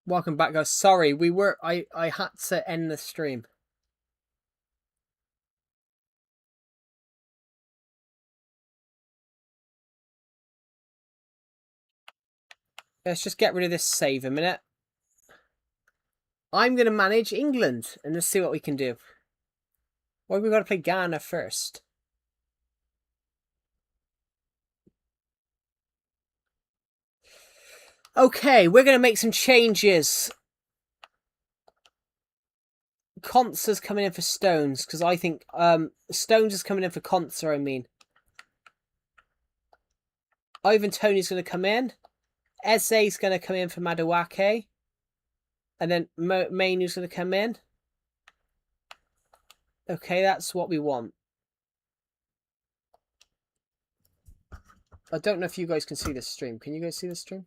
Welcome back, guys. Sorry, I had to end the stream. Let's just get rid of this save a minute. I'm going to manage England and let's see what we can do. Well, we've got to play Ghana first. Okay, we're going to make some changes. Conts is coming in for Stones, because I think Stones is coming in for Conts, I mean. Ivan Tony's going to come in. Eze's going to come in for Maduake. And then Mainu's going to come in. Okay, that's what we want. I don't know if you guys can see this stream. Can you guys see this stream?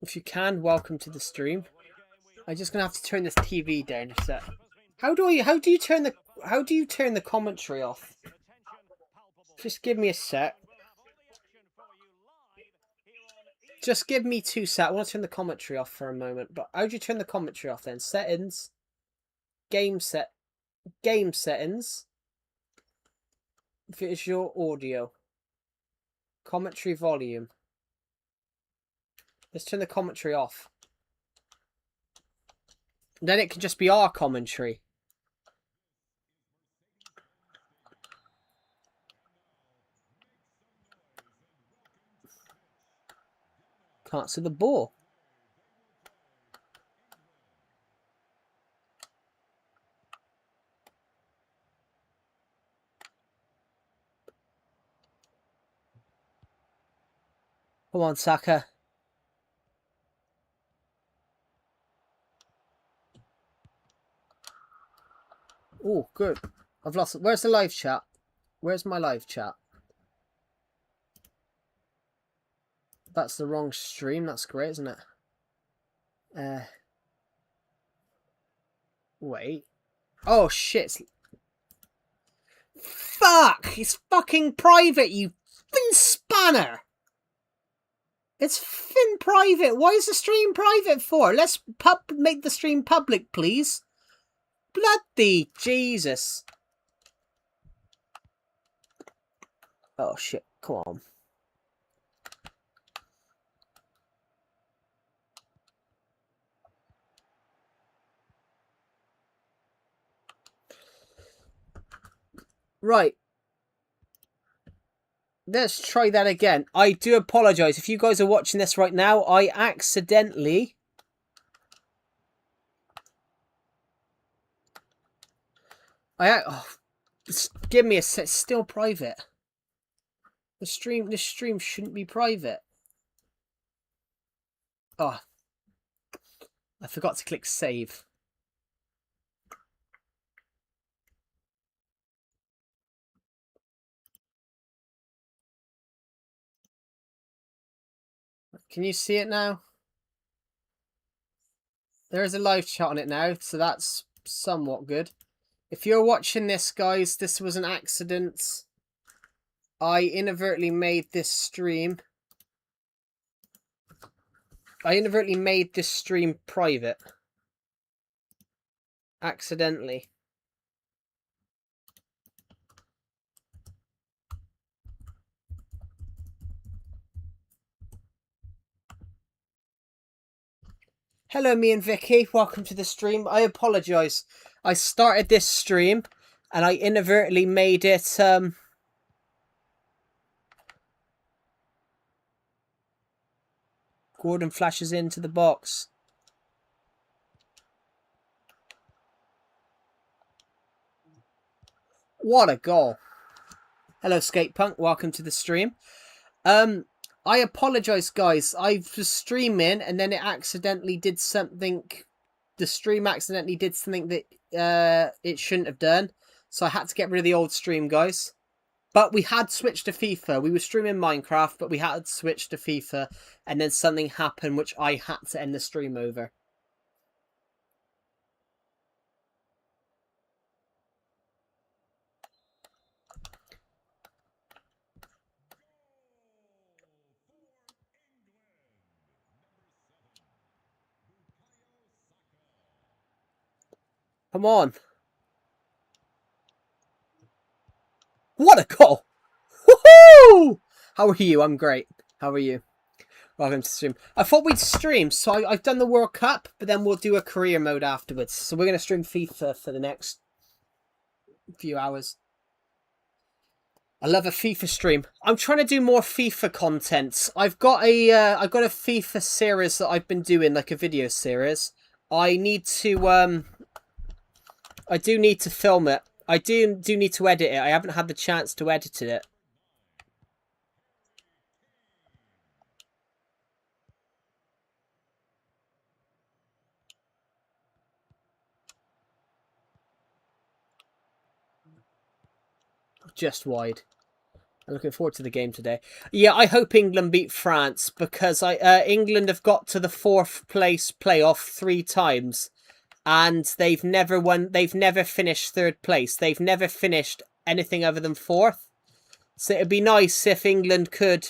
If you can, welcome to the stream. I'm just gonna have to turn this TV down a sec. How do you turn the commentary off? Just give me a sec. Just give me 2 seconds. I want to turn the commentary off for a moment. But how do you turn the commentary off then? Settings. Game settings. Visual audio. Commentary volume. Let's turn the commentary off. Then it can just be our commentary. Can't see the ball. Come on, Saka. Oh, good. I've lost it. Where's the live chat? Where's my live chat? That's the wrong stream. That's great, isn't it? Wait. Oh, shit. Fuck! It's fucking private, you fin spanner! It's fin private. Why is the stream private for? Let's make the stream public, please. Bloody Jesus. Oh, shit. Come on. Right. Let's try that again. I do apologise. If you guys are watching this right now, I accidentally... give me a set. It's still private. This stream shouldn't be private. Oh. I forgot to click save. Can you see it now? There is a live chat on it now, so that's somewhat good. If you're watching this, guys, this was an accident. I inadvertently made this stream. I inadvertently made this stream private. Accidentally. Hello, me and Vicky. Welcome to the stream. I apologise. I started this stream and I inadvertently made it Gordon flashes into the box. What a goal. Hello, Skatepunk. Welcome to the stream. I apologise, guys. I was streaming and then it accidentally did something. The stream accidentally did something that it shouldn't have done. So I had to get rid of the old stream, guys. But we had switched to FIFA. We were streaming Minecraft, but we had to switch to FIFA. And then something happened which I had to end the stream over. Come on. What a goal! Woohoo! How are you? I'm great. How are you? Welcome to stream. I thought we'd stream, so I've done the World Cup, but then we'll do a career mode afterwards. So we're going to stream FIFA for the next few hours. I love a FIFA stream. I'm trying to do more FIFA content. I've got a FIFA series that I've been doing, like a video series. I need to I do need to film it. I do need to edit it. I haven't had the chance to edit it. Just wide. I'm looking forward to the game today. Yeah, I hope England beat France because England have got to the 4th place playoff 3 times, and they've never won. They've never finished 3rd place. They've never finished anything other than 4th. So it'd be nice if England could.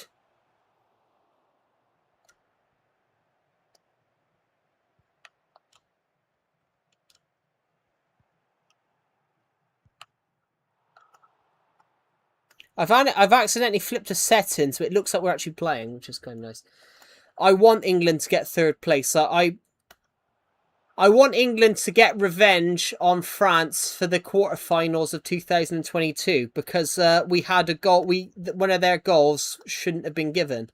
I've accidentally flipped a setting, so it looks like we're actually playing, which is kind of nice. I want England to get 3rd place. I want England to get revenge on France for the quarterfinals of 2022 because we had a goal. One of their goals shouldn't have been given.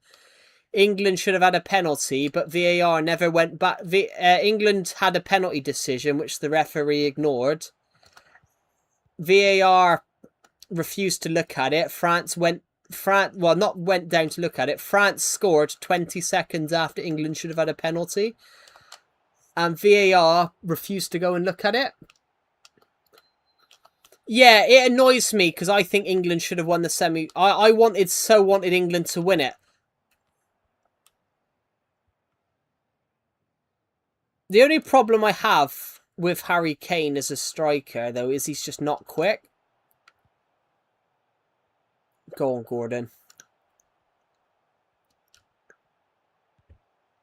England should have had a penalty, but VAR never went back. England had a penalty decision which the referee ignored. VAR refused to look at it. Not went down to look at it. France scored 20 seconds after England should have had a penalty. And VAR refused to go and look at it. Yeah, it annoys me because I think England should have won the semi. I wanted England to win it. The only problem I have with Harry Kane as a striker, though, is he's just not quick. Go on, Gordon.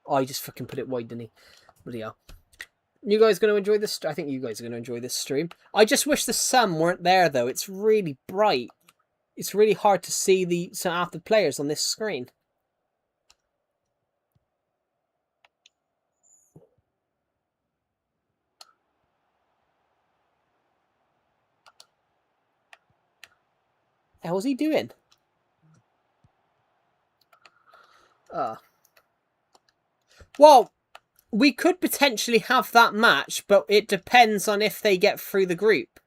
Oh, he just fucking put it wide, didn't he? Bloody hell. You guys going to enjoy this? I think you guys are going to enjoy this stream. I just wish the sun weren't there, though. It's really bright. It's really hard to see half the players on this screen. The hell's he doing? Well, we could potentially have that match, but it depends on if they get through the group.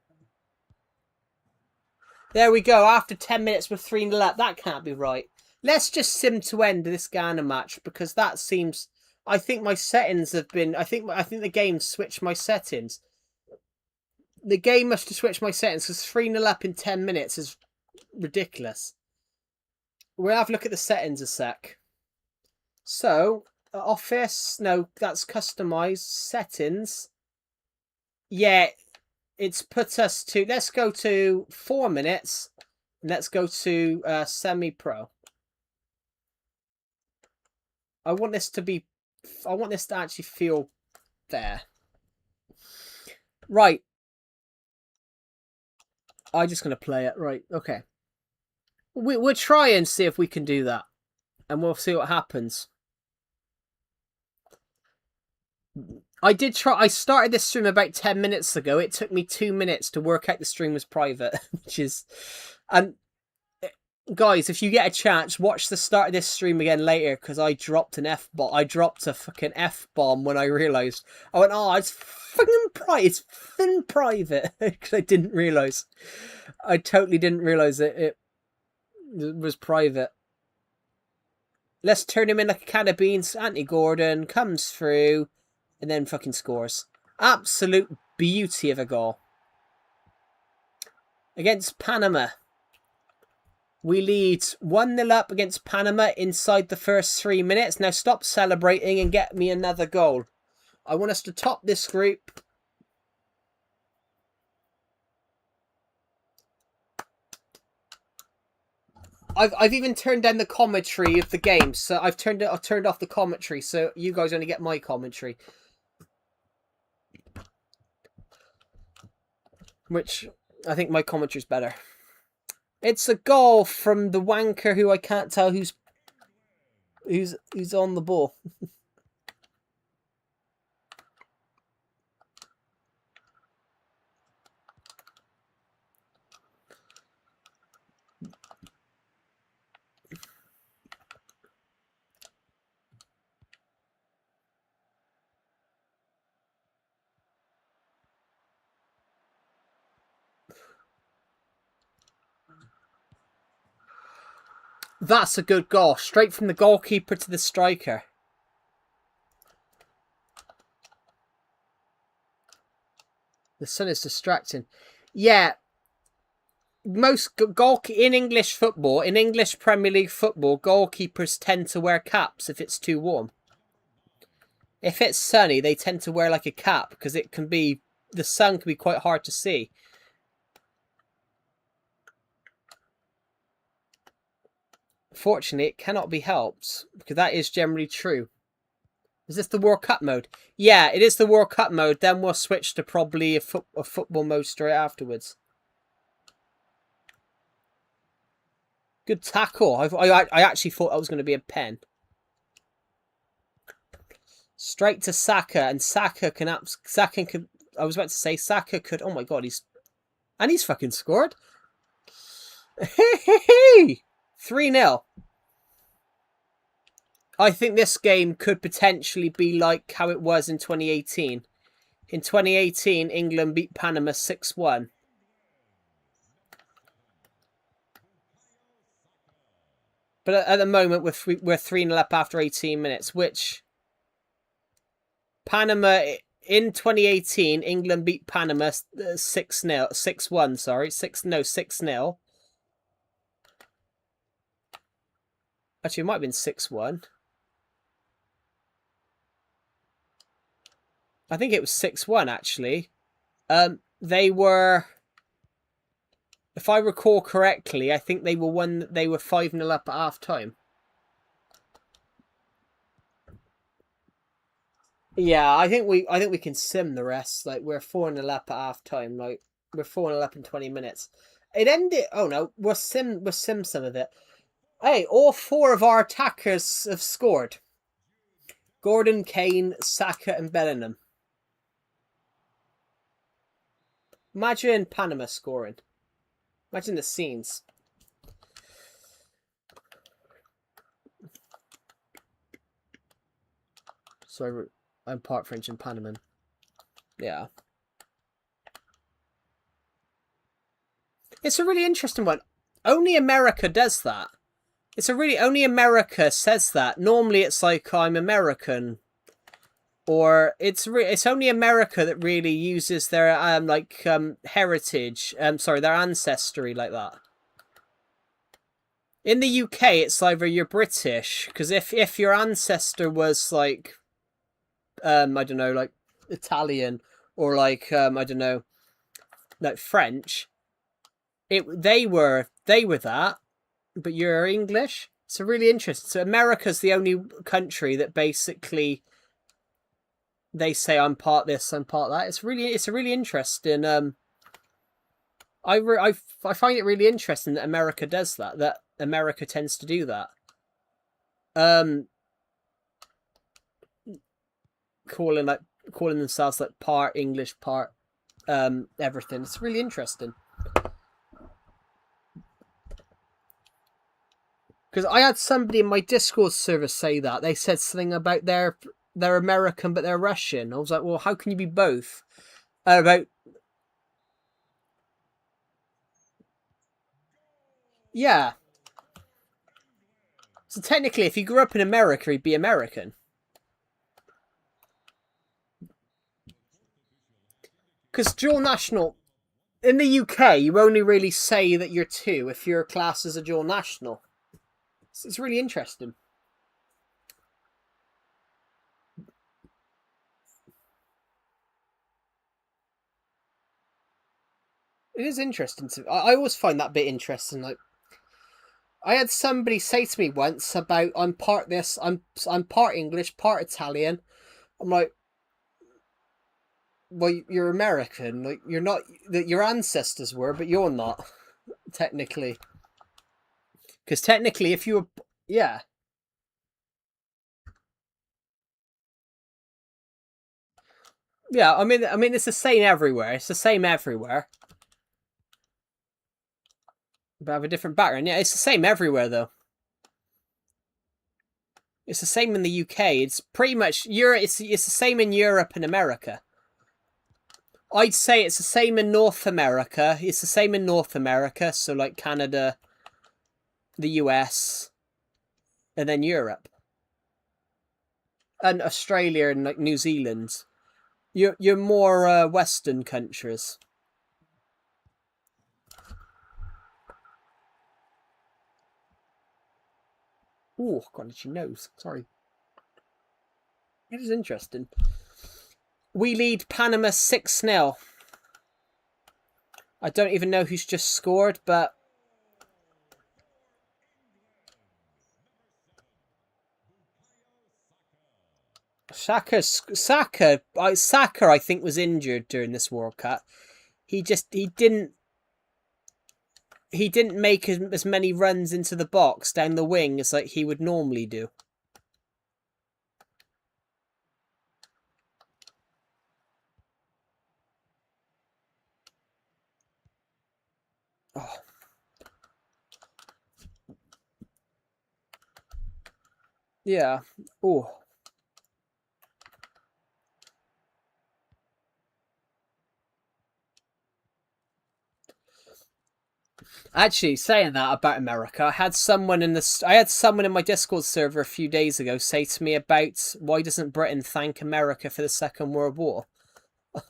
There we go. After 10 minutes with 3-0 up. That can't be right. Let's just sim to end this Ghana match because that seems... I think my settings have been... I think the game switched my settings. The game must have switched my settings because 3-0 up in 10 minutes is ridiculous. We'll have a look at the settings a sec. So, office... No, that's customized. Settings. Yeah, it's put us to... Let's go to 4 minutes. Let's go to semi-pro. I want this to be... I want this to actually feel there. Right. I'm just going to play it. Right, okay. We'll try and see if we can do that. And we'll see what happens. I did try. I started this stream about 10 minutes ago. It took me 2 minutes to work out the stream was private, which is... And guys, if you get a chance, watch the start of this stream again later because I dropped an F-bomb. I dropped a fucking F-bomb when I realised. I went, oh, it's fucking private. It's fucking private because I didn't realise. I totally didn't realise it was private. Let's turn him in like a can of beans. Anthony Gordon comes through and then fucking scores. Absolute beauty of a goal. Against Panama. We lead 1-0 up against Panama inside the first 3 minutes. Now stop celebrating and get me another goal. I want us to top this group. I've even turned down the commentary of the game, so I've turned off the commentary, so you guys only get my commentary. which I think my commentary's better. It's a goal from the wanker who I can't tell who's on the ball. That's a good goal. Straight from the goalkeeper to the striker. The sun is distracting. Yeah. Most in English football, in English Premier League football, goalkeepers tend to wear caps if it's too warm. If it's sunny, they tend to wear like a cap because it can be, the sun can be quite hard to see. Fortunately, it cannot be helped because that is generally true. Is this the World Cup mode? Yeah, it is the World Cup mode. Then we'll switch to probably a football mode straight afterwards. Good tackle. I actually thought that was going to be a pen. Straight to Saka, and Saka could. I was about to say Saka could. Oh my god, he's fucking scored. 3-0. I think this game could potentially be like how it was in 2018. In 2018, England beat Panama 6-1. But at the moment, we're 3-0 up after 18 minutes, which Panama, in 2018, England beat Panama 6-1, sorry. 6-0. Actually, it might have been 6-1. I think it was 6-1, actually. They were, if I recall correctly, I think they were 5-0 up at half time. Yeah, I think we can sim the rest. Like, we're 4-0 up at half time. Like, we're 4-0 up in 20 minutes. It ended. Oh no, we'll sim some of it. Hey, all 4 of our attackers have scored. Gordon, Kane, Saka, and Bellingham. Imagine Panama scoring. Imagine the scenes. Sorry, I'm part French and Panaman. Yeah. It's a really interesting one. Only America does that. Only America says that. Normally it's like, I'm American. Or it's only America that really uses their heritage, their ancestry like that. In the UK, it's either you're British, because if your ancestor was like, I don't know, like Italian, or like I don't know, like French, they were that, but you're English. It's a really interesting. So America's the only country that basically they say, I'm part this, I'm part that. It's a really interesting. I find it really interesting that America does that. That America tends to do that. Calling themselves like part English, part everything. It's really interesting. Because I had somebody in my Discord server say that. They said something about they're American but they're Russian. I was like, well, how can you be both? Yeah. So technically, if you grew up in America, you'd be American. Because dual national, in the UK, you only really say that you're 2 if you're classed as a dual national. So it's really interesting. It is interesting I always find that bit interesting. Like, I had somebody say to me once about, I'm part this, I'm part English, part Italian. I'm like, well, you're American. Like you're not. Your ancestors were, but you're not technically. Because technically, if you were, yeah, yeah. I mean, it's the same everywhere. It's the same everywhere, but have a different background. Yeah, it's the same everywhere though. It's the same in the UK. It's pretty much Europe. It's the same in Europe and America. I'd say it's the same in North America. It's the same in North America. So like Canada, the US, and then Europe and Australia and like New Zealand. You're more Western countries. Oh, got an itchy nose. Sorry. It is interesting. We lead Panama 6-0. I don't even know who's just scored, but Saka, I think was injured during this World Cup. He didn't make as many runs into the box down the wing as like he would normally do. Oh. Yeah. Oh. Actually, saying that about America, I had someone in my Discord server a few days ago say to me about why doesn't Britain thank America for the Second World War?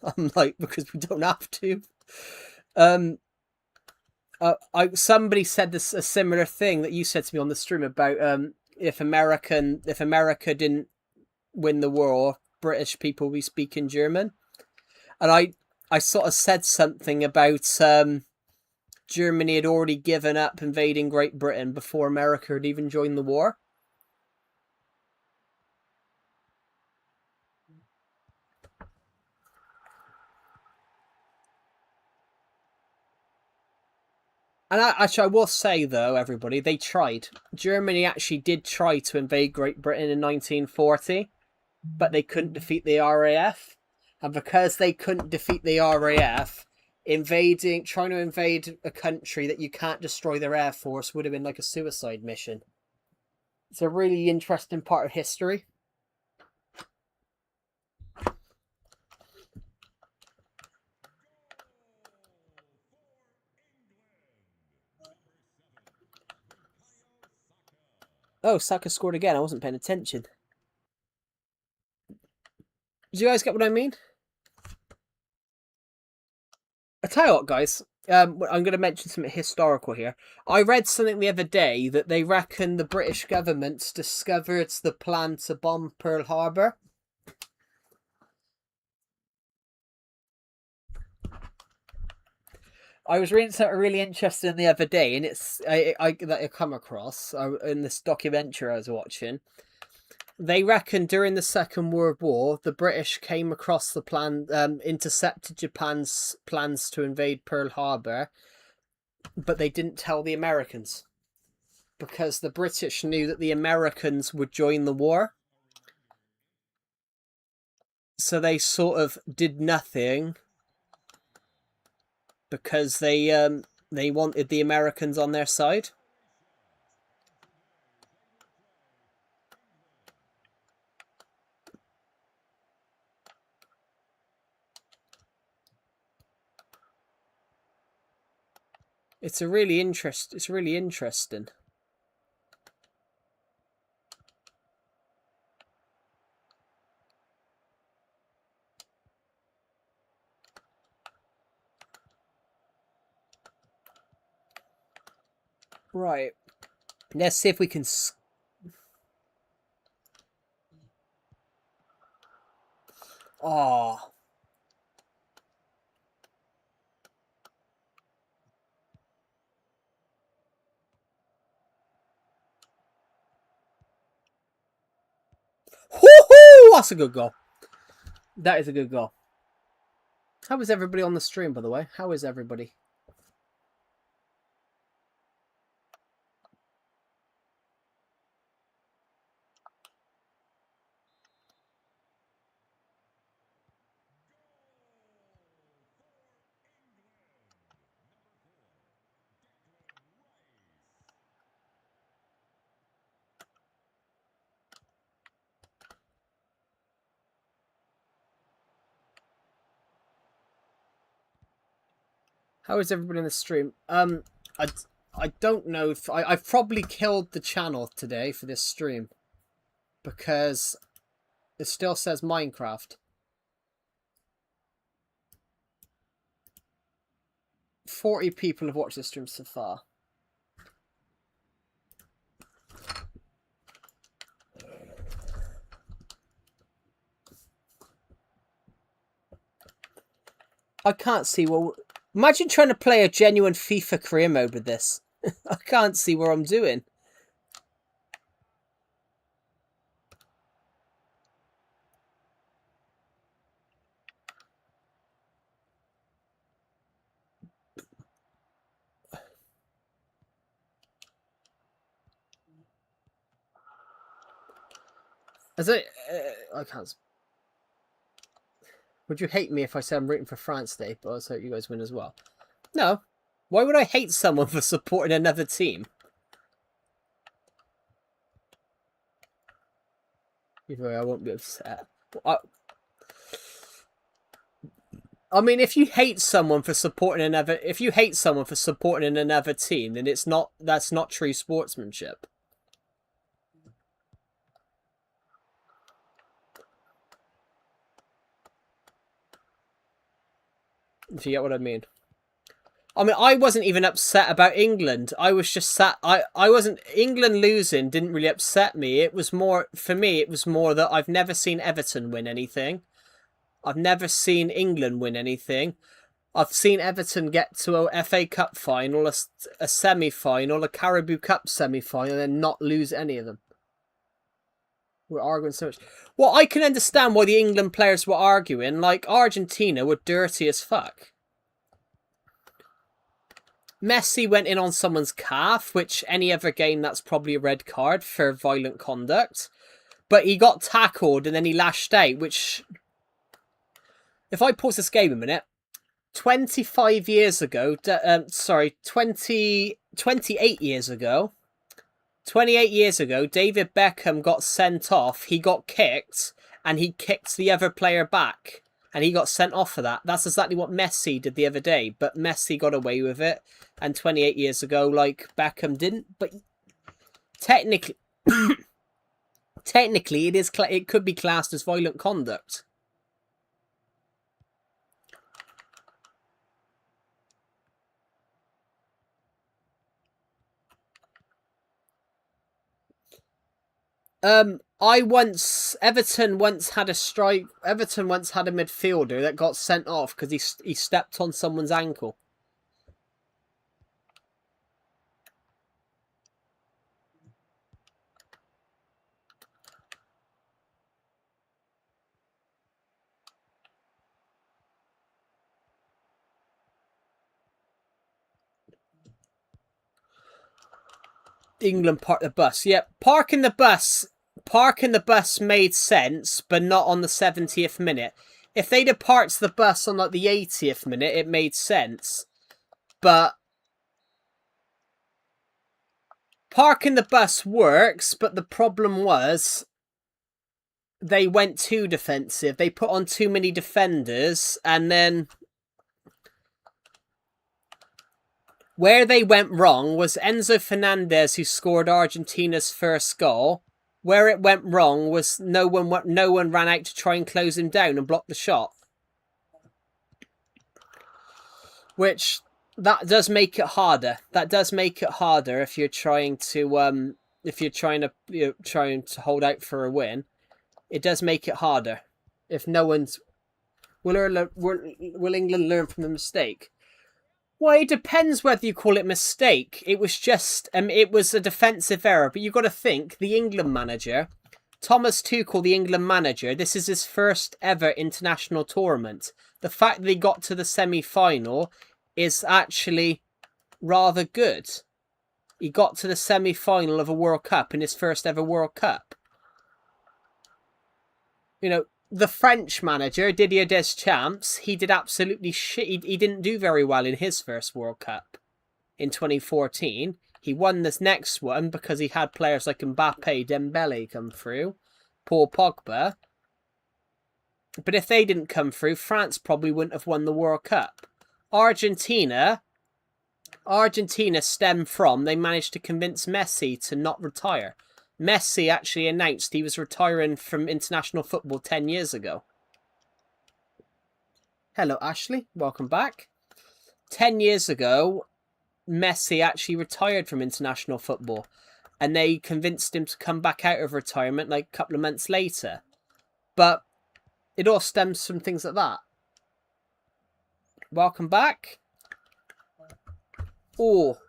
I'm like, because we don't have to. Um, somebody said this a similar thing that you said to me on the stream about if America didn't win the war, British people will be speaking German, and I sort of said something about Germany had already given up invading Great Britain before America had even joined the war. And actually, I will say though, everybody, they tried. Germany actually did try to invade Great Britain in 1940, but they couldn't defeat the RAF. And because they couldn't defeat the RAF, trying to invade a country that you can't destroy their air force would have been like a suicide mission. It's a really interesting part of history. Oh, Saka scored again. I wasn't paying attention. Did you guys get what I mean? I tell you what, guys. I'm going to mention something historical here. I read something the other day that they reckon the British government discovered the plan to bomb Pearl Harbor. I was reading something really interesting the other day, and that I come across in this documentary I was watching. They reckon during the Second World War, the British came across the plan, intercepted Japan's plans to invade Pearl Harbor, but they didn't tell the Americans because the British knew that the Americans would join the war. So they sort of did nothing because they wanted the Americans on their side. It's really interesting. Right. Let's see if we can. Oh. Woohoo! That's a good goal. That is a good goal. How is everybody on the stream, by the way? How is everybody? How is everybody in the stream? I don't know if I've probably killed the channel today for this stream because it still says Minecraft. 40 people have watched this stream so far. I can't see. Well, imagine trying to play a genuine FIFA career mode with this. I can't see what I'm doing. I can't. Would you hate me if I said I'm rooting for France today, but I also hope you guys win as well? No. Why would I hate someone for supporting another team? Either way, I won't be upset. I mean, if you hate someone for supporting another, team, then that's not true sportsmanship. If you get what I mean. I mean, I wasn't even upset about England. I was just I wasn't... England losing didn't really upset me. It was more... For me, it was more that I've never seen Everton win anything. I've never seen England win anything. I've seen Everton get to a FA Cup final, a semi-final, a Caribou Cup semi-final, and then not lose any of them. We're arguing so much. Well, I can understand why the England players were arguing. Like, Argentina were dirty as fuck. Messi went in on someone's calf, which any other game that's probably a red card for violent conduct. But he got tackled and then he lashed out, which... If I pause this game a minute, 28 years ago, David Beckham got sent off, he got kicked, and he kicked the other player back. And he got sent off for that. That's exactly what Messi did the other day. But Messi got away with it. And 28 years ago, like, Beckham didn't. But technically, it could be classed as violent conduct. Everton once had a midfielder that got sent off because he stepped on someone's ankle. England park the bus. Yeah, parking the bus made sense, but not on the 70th minute. If they'd have parked the bus on like the 80th minute, it made sense. But parking the bus works, but the problem was they went too defensive. They put on too many defenders, and then where they went wrong was Enzo Fernandez, who scored Argentina's first goal. Where it went wrong was no one ran out to try and close him down and block the shot. Which that does make it harder. That does make it harder if you're trying to trying to hold out for a win. It does make it harder. If no one's will England learn from the mistake? Well, it depends whether you call it mistake. It was just, it was a defensive error. But you've got to think, the England manager Thomas Tuchel, the England manager, this is his first ever international tournament. The fact that he got to the semi-final is actually rather good. He got to the semi-final of a World Cup in his first ever World Cup. You know, the French manager, Didier Deschamps, he did absolutely shit. He didn't do very well in his first World Cup in 2014. He won this next one because he had players like Mbappe, Dembele come through, Paul Pogba. But if they didn't come through, France probably wouldn't have won the World Cup. Argentina stemmed from, they managed to convince Messi to not retire. Messi actually announced he was retiring from international football 10 years ago. Hello, Ashley. Welcome back. 10 years ago, Messi actually retired from international football. And they convinced him to come back out of retirement like a couple of months later. But it all stems from things like that. Welcome back. Oh,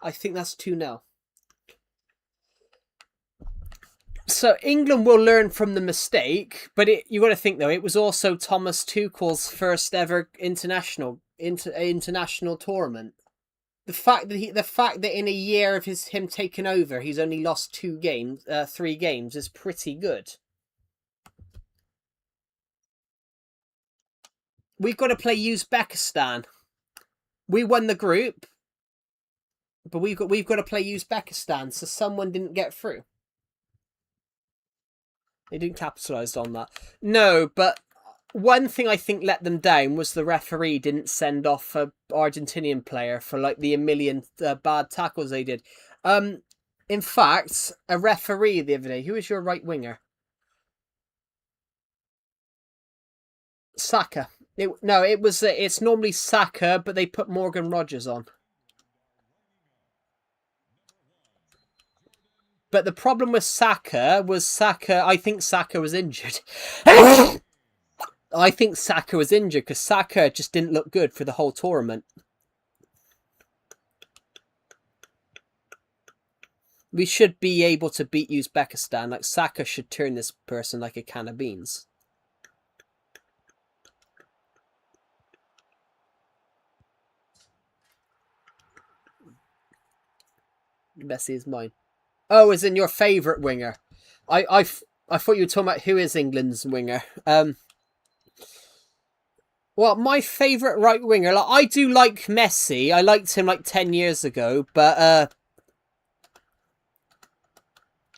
I think that's 2-0. So England will learn from the mistake, but you got to think though, it was also Thomas Tuchel's first ever international tournament. The fact that in a year of him taking over, he's only lost 3 games is pretty good. We've got to play Uzbekistan. We won the group, but we've got to play Uzbekistan, so someone didn't get through. They didn't capitalise on that. No, but one thing I think let them down was the referee didn't send off an Argentinian player for like the million bad tackles they did. In fact, a referee the other day, who is your right winger? Saka. It's normally Saka, but they put Morgan Rogers on. But the problem with Saka was I think Saka was injured. I think Saka was injured because Saka just didn't look good for the whole tournament. We should be able to beat Uzbekistan. Like, Saka should turn this person like a can of beans. Messi is mine. Oh, as in your favourite winger. I thought you were talking about who is England's winger. Well, my favourite right winger, like, I do like Messi. I liked him like 10 years ago, but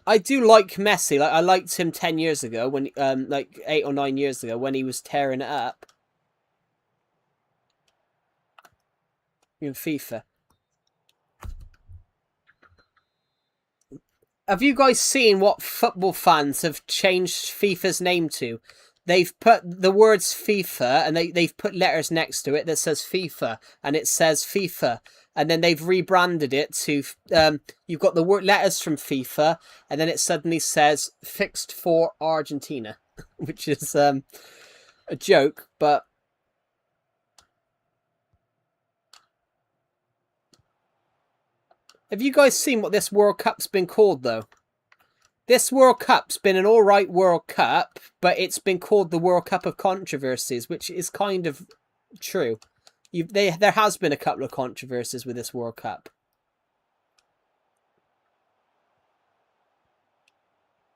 I do like Messi. Like, I liked him 10 years ago when like 8 or 9 years ago when he was tearing it up in FIFA. Have you guys seen what football fans have changed FIFA's name to? They've put the words FIFA and they've put letters next to it that says FIFA and it says FIFA. And then they've rebranded it to, you've got the word letters from FIFA and then it suddenly says fixed for Argentina, which is a joke, but... Have you guys seen what this World Cup's been called, though? This World Cup's been an alright World Cup, but it's been called the World Cup of Controversies, which is kind of true. There has been a couple of controversies with this World Cup.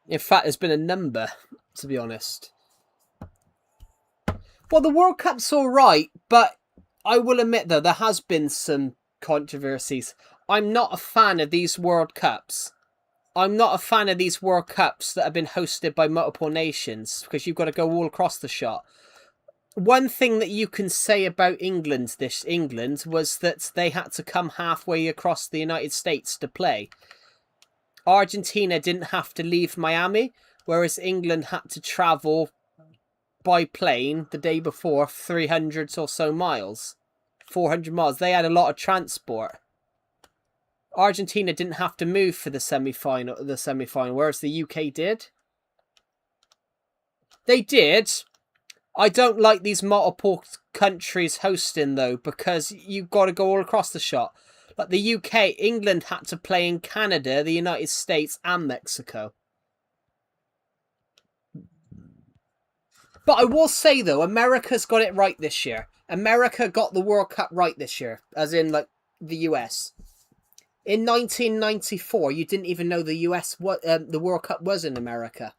In fact, there's been a number, to be honest. Well, the World Cup's alright, but I will admit, though, there has been some controversies. I'm not a fan of these World Cups. I'm not a fan of these World Cups that have been hosted by multiple nations because you've got to go all across the shot. One thing that you can say about England was that they had to come halfway across the United States to play. Argentina didn't have to leave Miami, whereas England had to travel by plane the day before 300 or so miles. 400 miles. They had a lot of transport. Argentina didn't have to move for the semi-final, whereas the UK did. They did. I don't like these multiple countries hosting, though, because you've got to go all across the shot. Like the UK, England had to play in Canada, the United States, and Mexico. But I will say, though, America's got it right this year. America got the World Cup right this year, as in, like, the US. In 1994, you didn't even know the US, the World Cup was in America.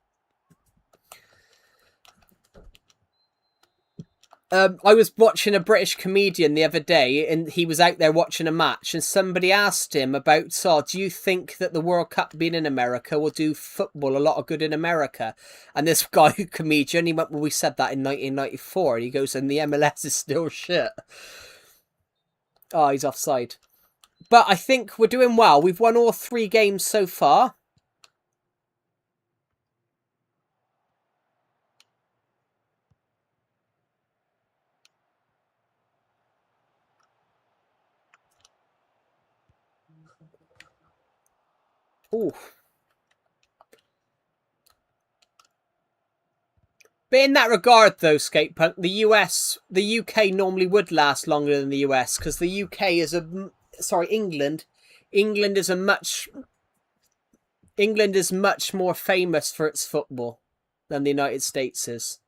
I was watching a British comedian the other day, and he was out there watching a match, and somebody asked him about, so do you think that the World Cup being in America will do football a lot of good in America? And this guy, comedian, he went, well, we said that in 1994, and he goes, and the MLS is still shit. Oh, he's offside. But I think we're doing well. We've won all 3 games so far. Ooh. But in that regard, though, Skatepunk, the UK normally would last longer than the US, because the UK is England is much more famous for its football than the United States is.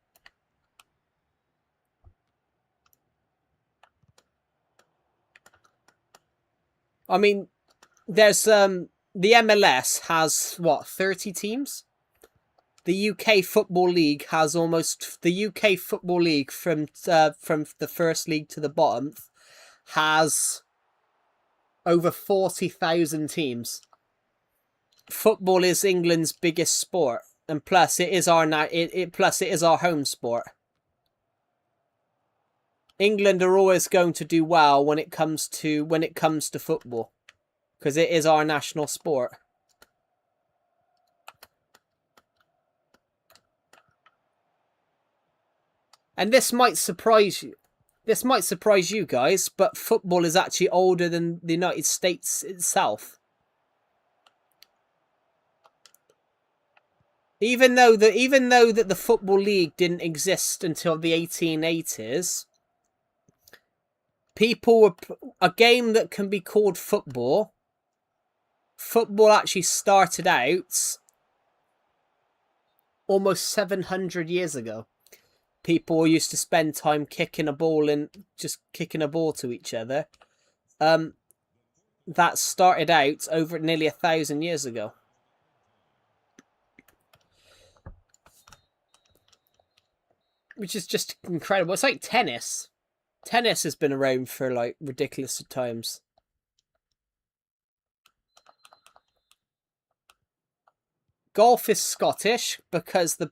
I mean, there's the MLS has what, 30 teams? The UK Football League has the UK Football League from the first league to the bottom has over 40,000 teams. Football is England's biggest sport, and plus it is our home sport. England are always going to do well when it comes to football, because it is our national sport. And this might surprise you. This might surprise you guys, but football is actually older than the United States itself. Even though that the Football League didn't exist until the 1880s, a game that can be called football. Football actually started out almost 700 years ago. People used to spend time kicking a ball to each other. That started out over nearly 1,000 years ago. Which is just incredible. It's like tennis. Tennis has been around for like ridiculous times. Golf is Scottish because the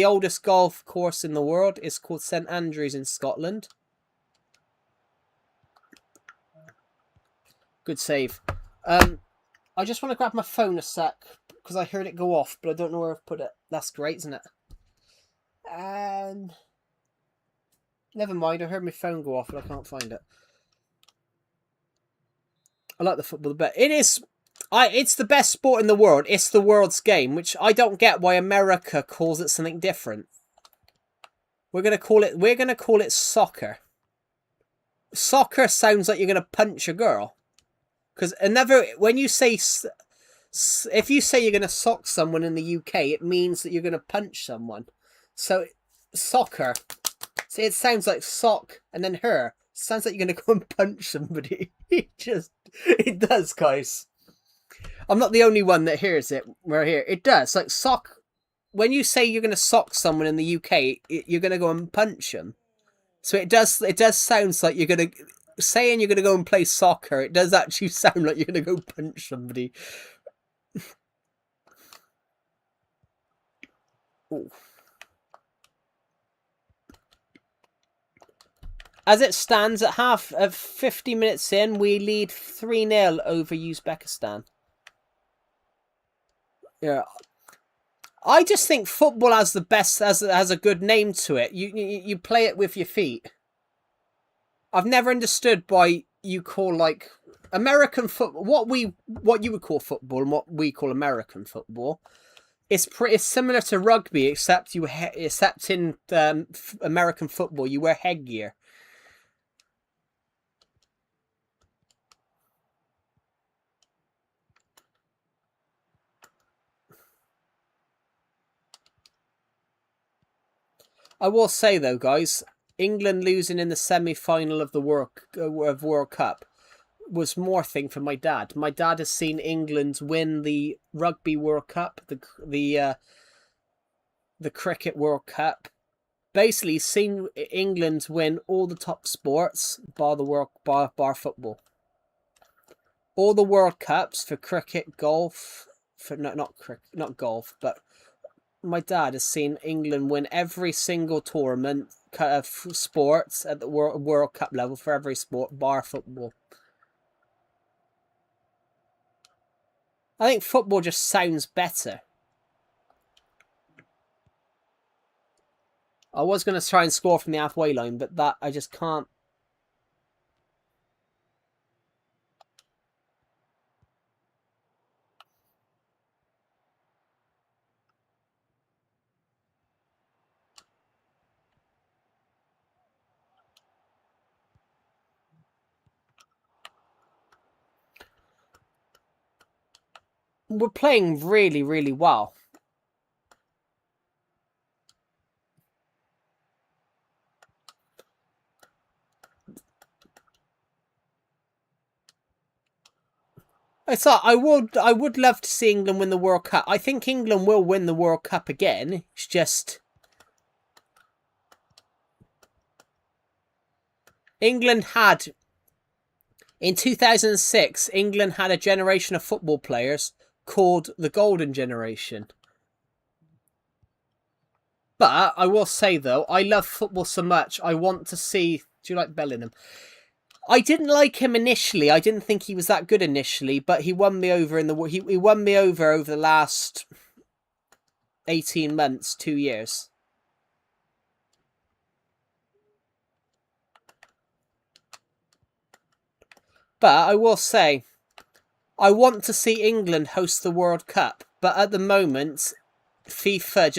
oldest golf course in the world is called St Andrews in Scotland. Good save. I just want to grab my phone a sec because I heard it go off, but I don't know where I've put it. That's great, isn't it? And never mind, I heard my phone go off, but I can't find it. I like the football, but it's the best sport in the world. It's the world's game, which I don't get why America calls it something different. We're gonna call it soccer. Soccer sounds like you're gonna punch a girl. Because when you say, if you say you're gonna sock someone in the UK, it means that you're gonna punch someone. So, soccer. See, it sounds like sock and then her. Sounds like you're gonna go and punch somebody. It does, guys. I'm not the only one that hears it. We're here. It does. Like sock. When you say you're gonna sock someone in the UK, you're gonna go and punch them. So it does. It does sound like you're gonna saying you're gonna go and play soccer. It does actually sound like you're gonna go punch somebody. Ooh. As it stands, at 50 minutes in, we lead 3-0 over Uzbekistan. Yeah. I just think football has a good name to it. You play it with your feet. I've never understood why you call like American football what you would call football and what we call American football. It's similar to rugby, except in American football you wear headgear. I will say though, guys, England losing in the semi-final of the World Cup was more thing for my dad. My dad has seen England win the Rugby World Cup, the Cricket World Cup. Basically, seen England win all the top sports, bar football. All the World Cups for cricket, golf, for not golf, but my dad has seen England win every single tournament of sports at the World Cup level for every sport, bar football. I think football just sounds better. I was going to try and score from the halfway line, but that I just can't. We're playing really, really well. I would love to see England win the World Cup. I think England will win the World Cup again. It's just England had in 2006. England had a generation of football players called the Golden Generation. But I will say though, I love football so much. I want to see. Do you like Bellingham? I didn't like him initially. I didn't think he was that good initially, but he won me over he won me over the last 18 months, 2 years. But I will say, I want to see England host the World Cup, but at the moment, FIFA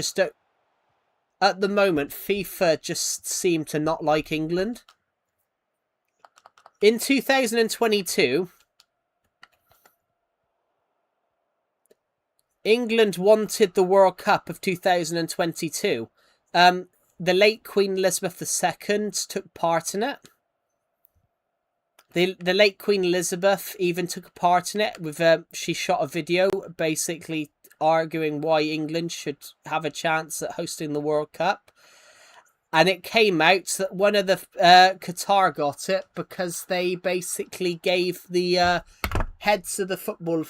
just seem to not like England. In 2022, England wanted the World Cup of 2022. The late Queen Elizabeth II took part in it. The late Queen Elizabeth even took part in it. She shot a video basically arguing why England should have a chance at hosting the World Cup. And it came out that one of the Qatar got it because they basically gave the heads of the football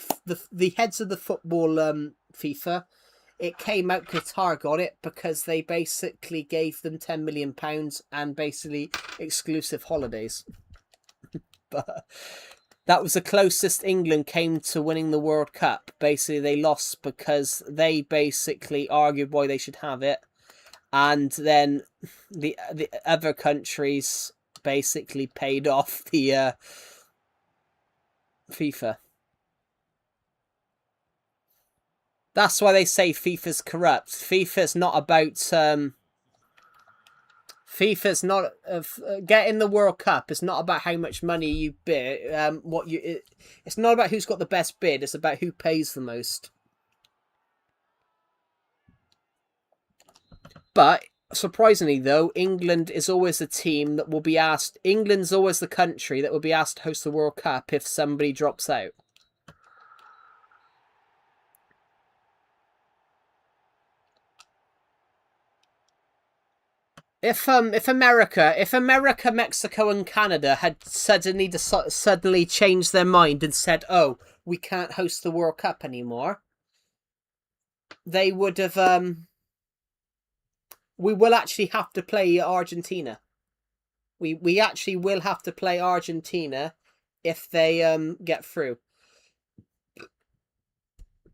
FIFA. It came out Qatar got it because they basically gave them £10 million and basically exclusive holidays. But that was the closest England came to winning the World Cup. Basically, they lost because they basically argued why they should have it. And then the other countries basically paid off the FIFA. That's why they say FIFA's corrupt. FIFA's not about FIFA's not getting the World Cup. It's not about how much money you bid. It's not about who's got the best bid. It's about who pays the most. But surprisingly, though, England is always the team that will be asked. England's always the country that will be asked to host the World Cup if somebody drops out. If America, Mexico, and Canada had suddenly changed their mind and said, "Oh, we can't host the World Cup anymore," they would have. We will actually have to play Argentina. We actually will have to play Argentina if they get through.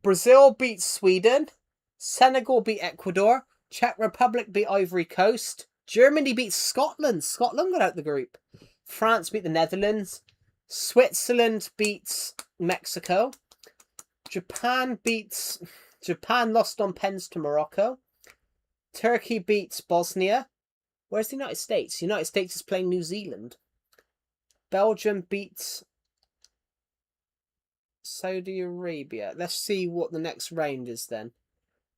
Brazil beat Sweden, Senegal beat Ecuador, Czech Republic beat Ivory Coast, Germany beat Scotland. Scotland got out the group. France beat the Netherlands. Switzerland beats Mexico. Japan lost on pens to Morocco. Turkey beats Bosnia. Where's the United States? The United States is playing New Zealand. Belgium beats Saudi Arabia. Let's see what the next round is then.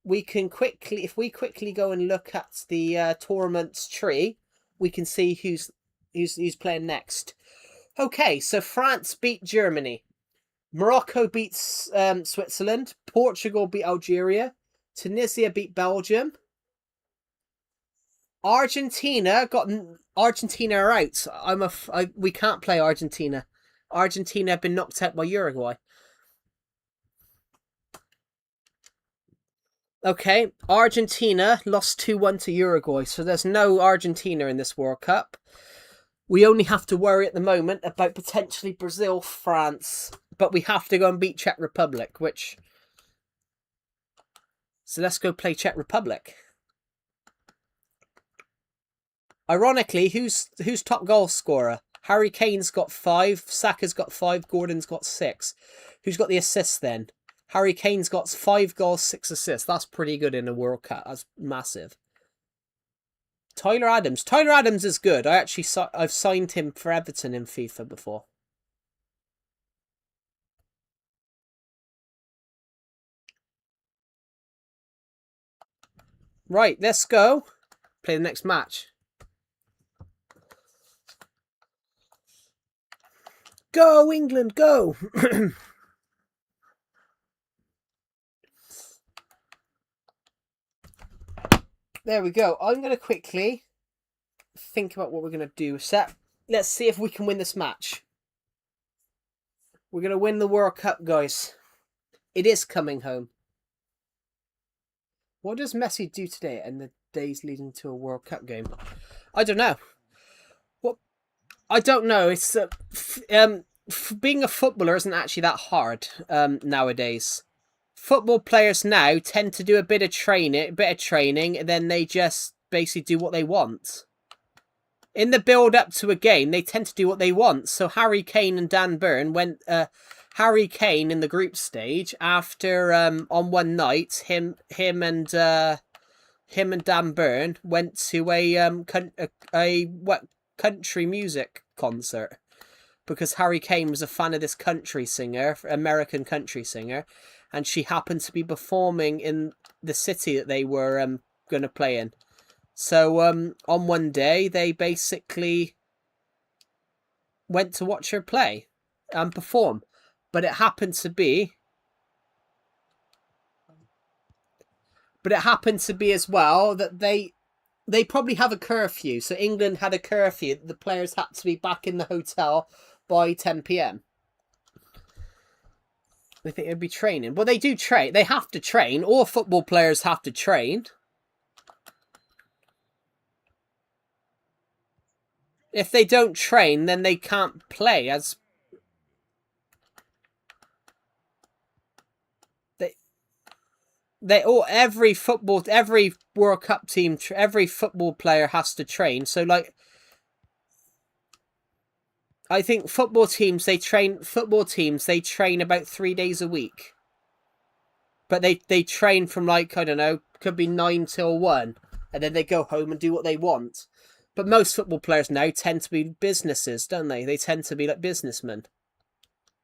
we can quickly, if we quickly go and look at the tournament's tree, we can see who's playing next. Okay, so France beat Germany. Morocco beats Switzerland. Portugal beat Algeria. Tunisia beat Belgium. Argentina are out. We can't play Argentina. Argentina have been knocked out by Uruguay. Okay, Argentina lost 2-1 to Uruguay, so there's no Argentina in this World Cup. We only have to worry at the moment about potentially Brazil, France, but we have to go and beat Czech Republic, which... So let's go play Czech Republic. Ironically, who's top goal scorer? Harry Kane's got 5, Saka's got 5, Gordon's got 6. Who's got the assists then? Harry Kane's got 5 goals, 6 assists. That's pretty good in a World Cup. That's massive. Tyler Adams. Tyler Adams is good. I've signed him for Everton in FIFA before. Right, let's go. Play the next match. Go, England, go! There we go. I'm going to quickly think about what we're going to do. Let's see if we can win this match. We're going to win the World Cup, guys. It is coming home. What does Messi do today and the days leading to a World Cup game? I don't know. I don't know. It's being a footballer isn't actually that hard nowadays. Football players now tend to do a bit of training, and then they just basically do what they want. In the build up to a game, they tend to do what they want. So Harry Kane and Dan Burn went. Harry Kane in the group stage after on one night, him and Dan Burn went to a country music concert because Harry Kane was a fan of this American country singer, and she happened to be performing in the city that they were going to play in. So on one day, they basically went to watch her play and perform. But it happened to be as well that they probably have a curfew. So England had a curfew. The players had to be back in the hotel by 10 p.m. They think they'd be training. Well, they do train. They have to train. All football players have to train. If they don't train, then they can't play as... every World Cup team, every football player has to train. So, like, I think football teams they train about 3 days a week. But they train from, like, I don't know, could be 9 till 1, and then they go home and do what they want. But most football players now tend to be businesses, don't they? They tend to be like businessmen.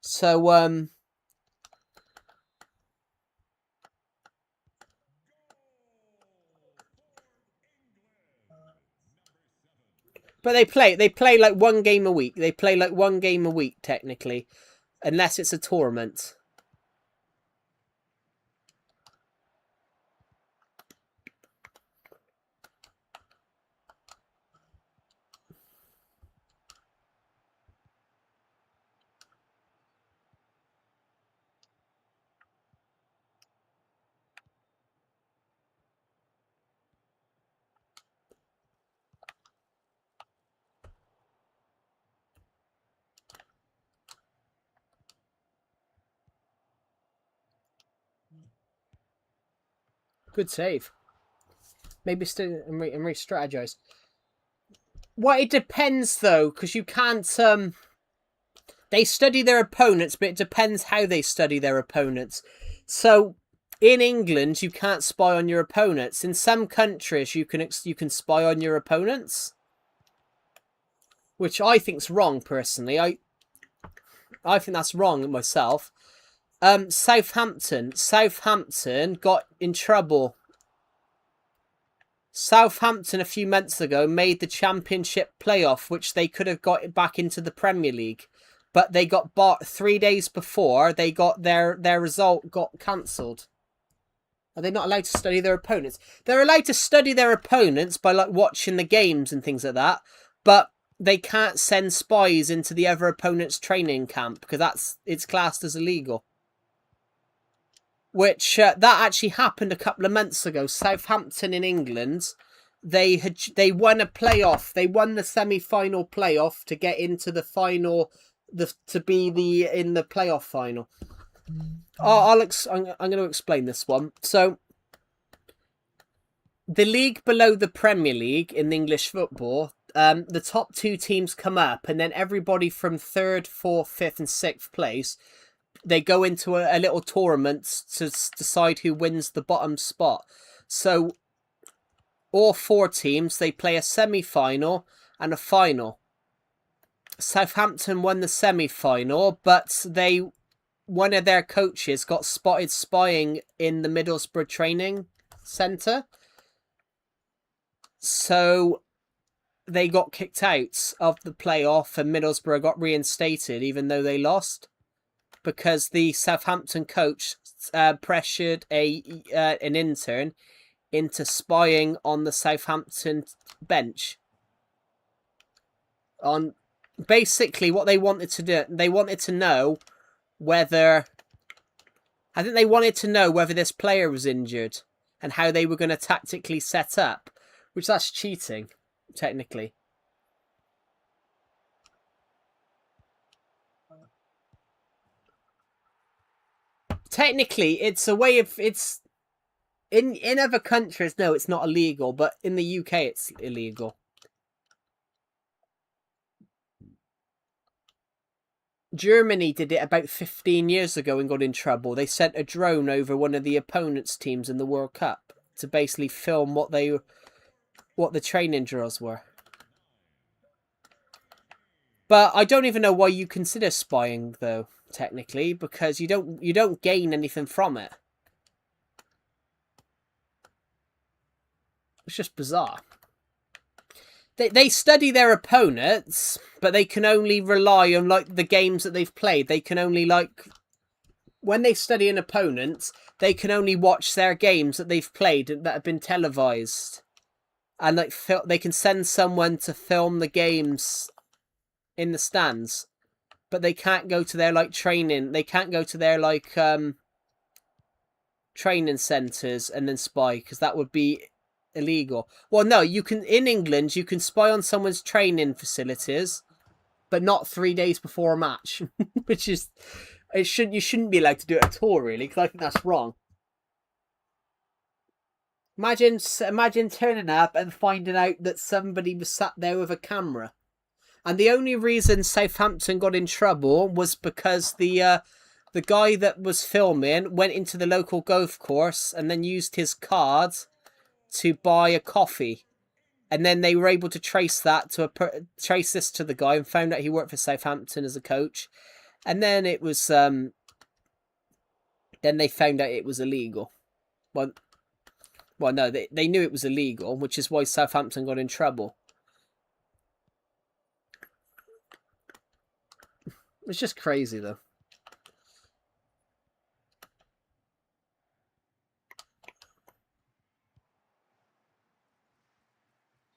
So but they play like one game a week. They play like one game a week, technically. Unless it's a tournament. Good save. Maybe still and re-strategize. Well, it depends though, because you can't. They study their opponents, but it depends how they study their opponents. So, in England, you can't spy on your opponents. In some countries, you can spy on your opponents, which I think's wrong. Personally, I think that's wrong myself. Southampton. Southampton got in trouble. Southampton a few months ago made the Championship playoff, which they could have got back into the Premier League, but they got bought 3 days before. They got their result got cancelled. Are they not allowed to study their opponents? They're allowed to study their opponents by like watching the games and things like that, but they can't send spies into the other opponent's training camp because it's classed as illegal. Which that actually happened a couple of months ago. Southampton in England, they won a playoff. They won the semi-final playoff to get into the final, to be in the playoff final. I'm going to explain this one. So, the league below the Premier League in English football, the top 2 teams come up, and then everybody from 3rd, 4th, 5th, and 6th place, they go into a little tournament to decide who wins the bottom spot. So, all 4 teams, they play a semi-final and a final. Southampton won the semi-final, but one of their coaches got spotted spying in the Middlesbrough training centre. So they got kicked out of the playoff and Middlesbrough got reinstated even though they lost because the Southampton coach pressured an intern into spying on the Southampton bench. On basically what they wanted to do, they wanted to know whether this player was injured and how they were going to tactically set up, which that's cheating, technically. Technically, it's a way of in other countries. No, it's not illegal, but in the UK, it's illegal. Germany did it about 15 years ago and got in trouble. They sent a drone over one of the opponent's teams in the World Cup to basically film what the training drills were. But I don't even know why you consider spying, though, technically, because you don't gain anything from it. It's just bizarre. They study their opponents, but they can only rely on like the games that they've played. They can only when they study an opponent, they can only watch their games that they've played that have been televised, and they can send someone to film the games in the stands, but they can't go to their training. They can't go to their training centres and then spy because that would be illegal. Well, no, you can in England you can spy on someone's training facilities, but not 3 days before a match, which is you shouldn't be allowed to do it at all, really, because I think that's wrong. Imagine turning up and finding out that somebody was sat there with a camera, and the only reason Southampton got in trouble was because the guy that was filming went into the local golf course and then used his card to buy a coffee, and then they were able to trace this to the guy and found out he worked for Southampton as a coach, and then it was then they found out it was illegal. Well, no, they knew it was illegal, which is why Southampton got in trouble. It's just crazy, though.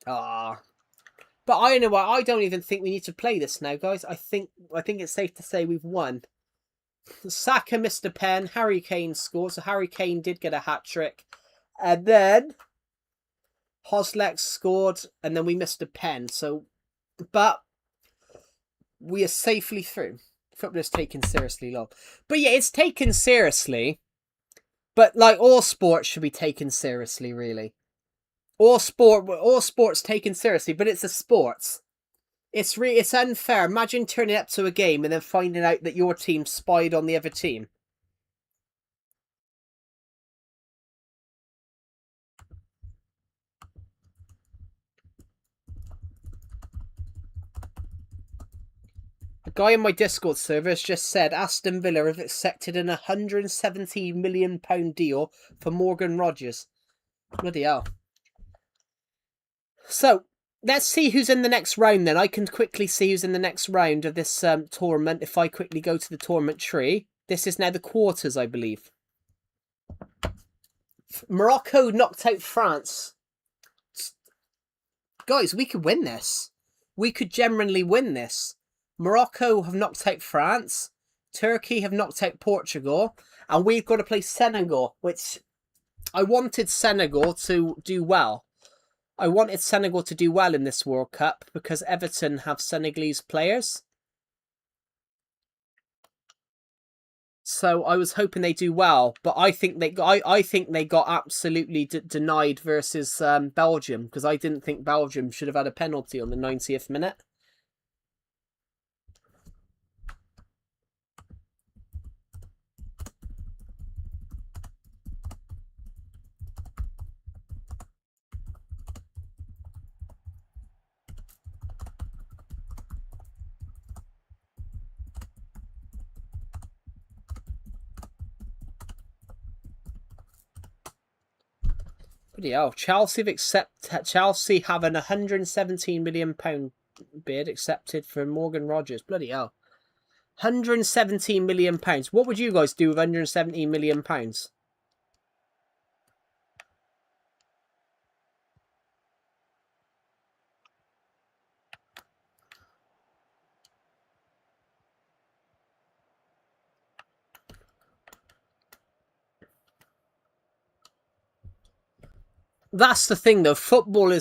But I know what, I don't even think we need to play this now, guys. I think it's safe to say we've won. Saka missed a pen. Harry Kane scored, so Harry Kane did get a hat-trick. And then Hoslex scored, and then we missed a pen. So, but we are safely through. Football is taken seriously, lol. But yeah, it's taken seriously. But like all sports should be taken seriously, really. All sports taken seriously, but it's a sports. It's unfair. Imagine turning up to a game and then finding out that your team spied on the other team. A guy in my Discord server has just said Aston Villa have accepted an £170 million deal for Morgan Rogers. Bloody hell. So, let's see who's in the next round then. I can quickly see who's in the next round of this tournament if I quickly go to the tournament tree. This is now the quarters, I believe. Morocco knocked out France. Guys, we could win this. We could genuinely win this. Morocco have knocked out France. Turkey have knocked out Portugal. And we've got to play Senegal, which I wanted Senegal to do well. I wanted Senegal to do well in this World Cup because Everton have Senegalese players. So I was hoping they do well, but I think they got absolutely denied versus Belgium because I didn't think Belgium should have had a penalty on the 90th minute. Bloody hell. Chelsea have an £117 million bid accepted for Morgan Rogers. Bloody hell. £117 million. What would you guys do with £117 million? That's the thing, though. Football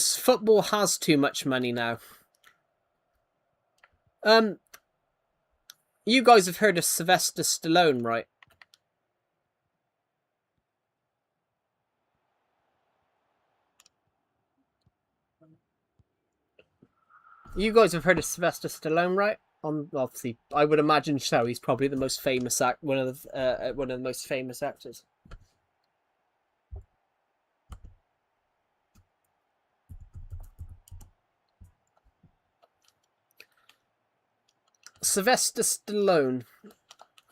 has too much money now. You guys have heard of Sylvester Stallone, right? You guys have heard of Sylvester Stallone, right? Obviously, I would imagine so. He's probably the most famous one of the most famous actors. Sylvester Stallone,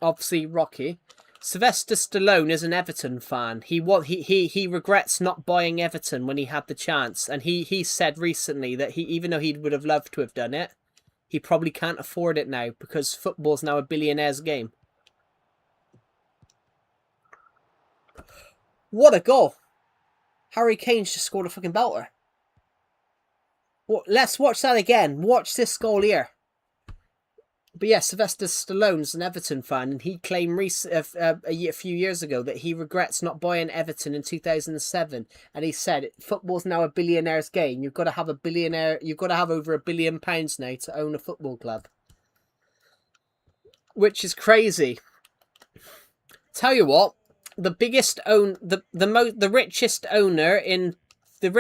obviously Rocky. Sylvester Stallone is an Everton fan. He regrets not buying Everton when he had the chance, and he said recently that even though he would have loved to have done it, he probably can't afford it now because football's now a billionaire's game. What a goal! Harry Kane's just scored a fucking belter. Well, let's watch that again. Watch this goal here. But yeah, Sylvester Stallone's an Everton fan, and he claimed a few years ago that he regrets not buying Everton in 2007. And he said, "Football's now a billionaire's game. You've got to have You've got to have over £1 billion now to own a football club," which is crazy. Tell you what, the richest owner in the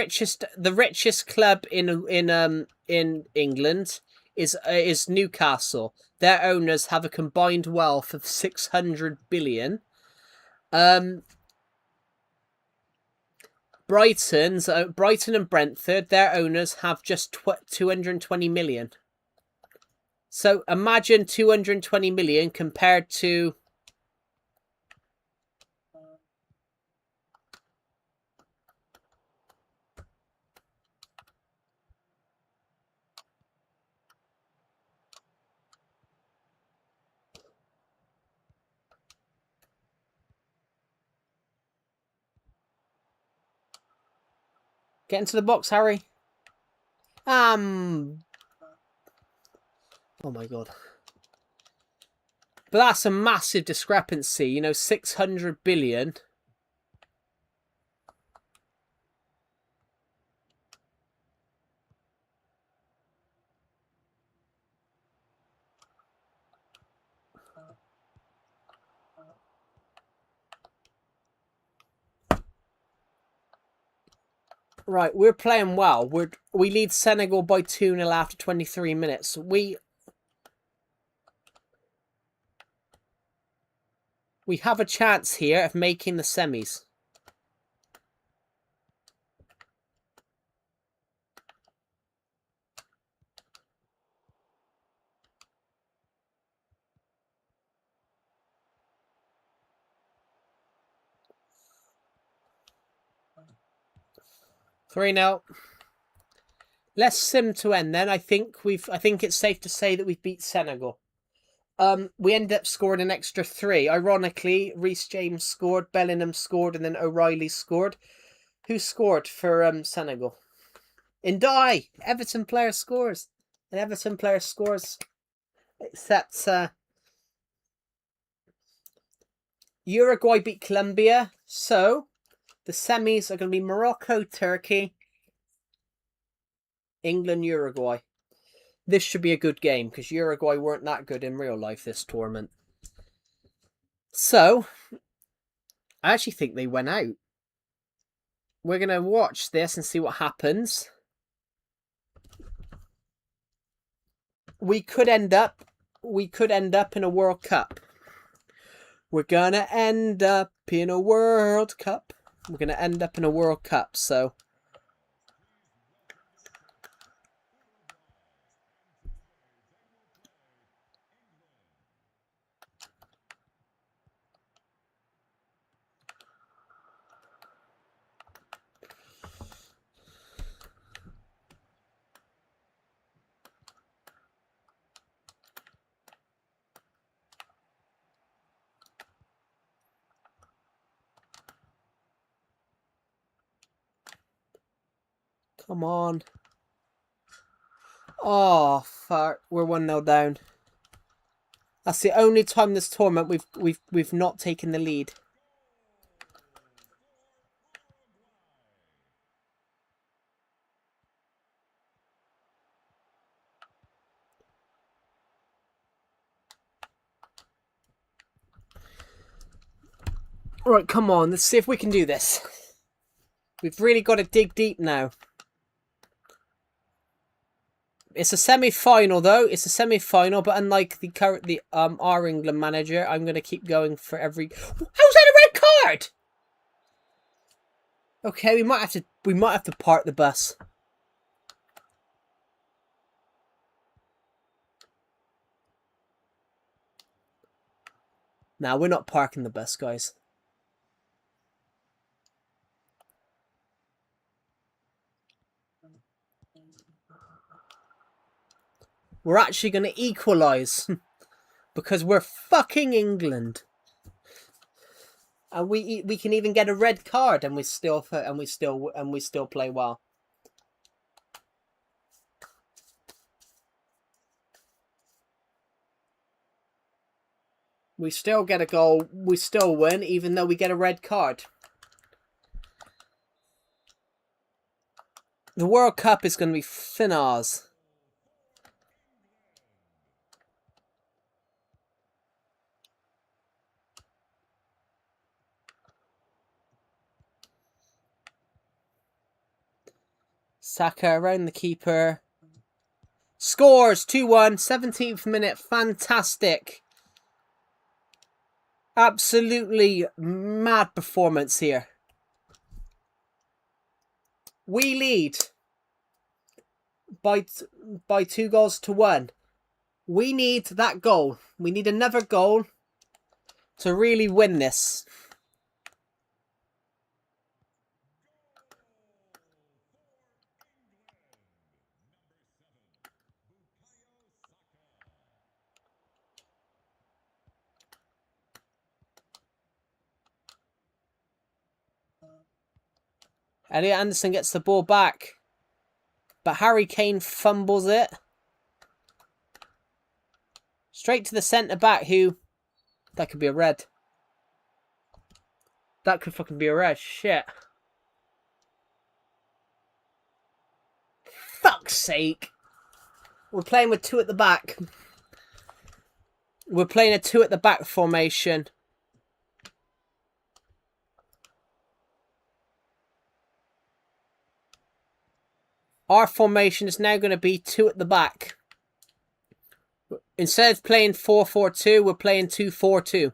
richest club in England is Newcastle. Their owners have a combined wealth of 600 billion. Brighton and Brentford, their owners have just 220 million. So imagine 220 million compared to get into the box, Harry. Oh my god. But that's a massive discrepancy, 600 billion. Right, we're playing well. We lead Senegal by 2-0 after 23 minutes. We have a chance here of making the semis. 3-0. Let's sim to end then. I think it's safe to say that we've beat Senegal. We ended up scoring an extra 3. Ironically, Reece James scored, Bellingham scored, and then O'Reilly scored. Who scored for Senegal? Ndai! Everton player scores. An Everton player scores. Except Uruguay beat Colombia. So the semis are going to be Morocco, Turkey, England, Uruguay. This should be a good game because Uruguay weren't that good in real life this tournament. So, I actually think they went out. We're going to watch this and see what happens. We could end up in a World Cup. We're going to end up in a World Cup. We're going to end up in a World Cup, so... Come on. Oh, fuck. We're 1-0 down. That's the only time this tournament we've not taken the lead. Alright, come on. Let's see if we can do this. We've really got to dig deep now. It's a semi-final though. It's a semi-final, but unlike our England manager, I'm gonna keep going for every. How's that a red card? Okay, we might have to park the bus. Nah, we're not parking the bus, guys. We're actually gonna equalise because we're fucking England. And we can even get a red card, and we still play well. We still get a goal. We still win, even though we get a red card. The World Cup is going to be finars. Saka around the keeper. Scores 2-1, 17th minute. Fantastic. Absolutely mad performance here. We lead by 2-1. We need that goal. We need another goal to really win this. Elliot Anderson gets the ball back. But Harry Kane fumbles it. Straight to the centre-back who... That could be a red. That could fucking be a red. Shit. Fuck's sake. We're playing with 2 at the back. We're playing a 2 at the back formation. Our formation is now going to be 2 at the back. Instead of playing 4-4-2, we're playing 2-4-2.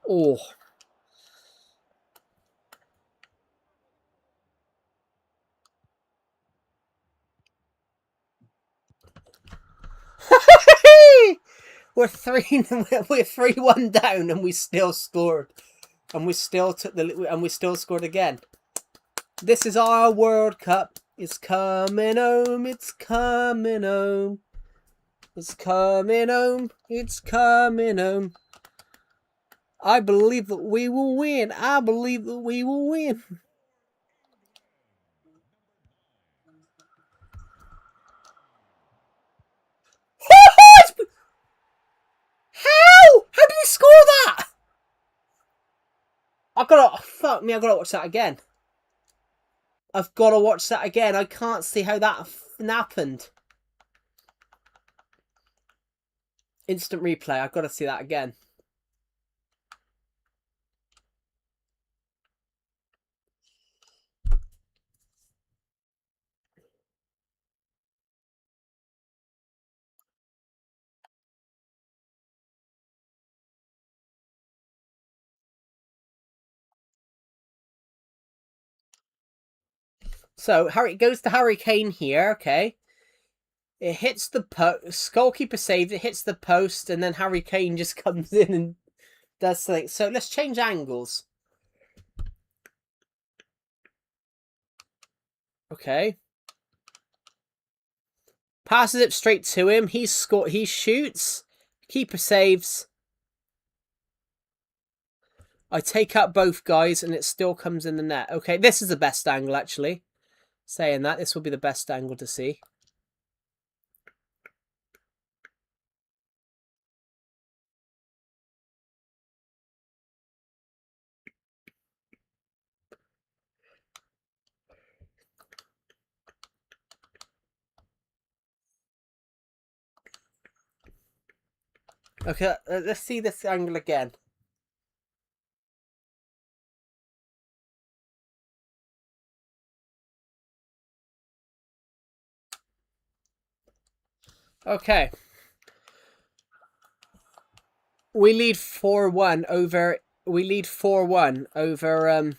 Oh. We're 3-1 down, and we still scored, and we still scored again. This is our World Cup. It's coming home. It's coming home. It's coming home. It's coming home. I believe that we will win. I believe that we will win. How? How did he score that? I gotta fuck me. I gotta watch that again. I've gotta watch that again. I can't see how that happened. Instant replay. I've got to see that again. So Harry goes to Harry Kane here. Okay, it hits the post. Goalkeeper saves it, hits the post, and then Harry Kane just comes in and does something. So let's change angles. Okay. Passes it straight to him. He shoots. Keeper saves. I take out both guys, and it still comes in the net. Okay, this is the best angle, actually. Saying that, this will be the best angle to see. Okay, let's see this angle again. Okay. We lead 4-1 over. We lead 4-1 over.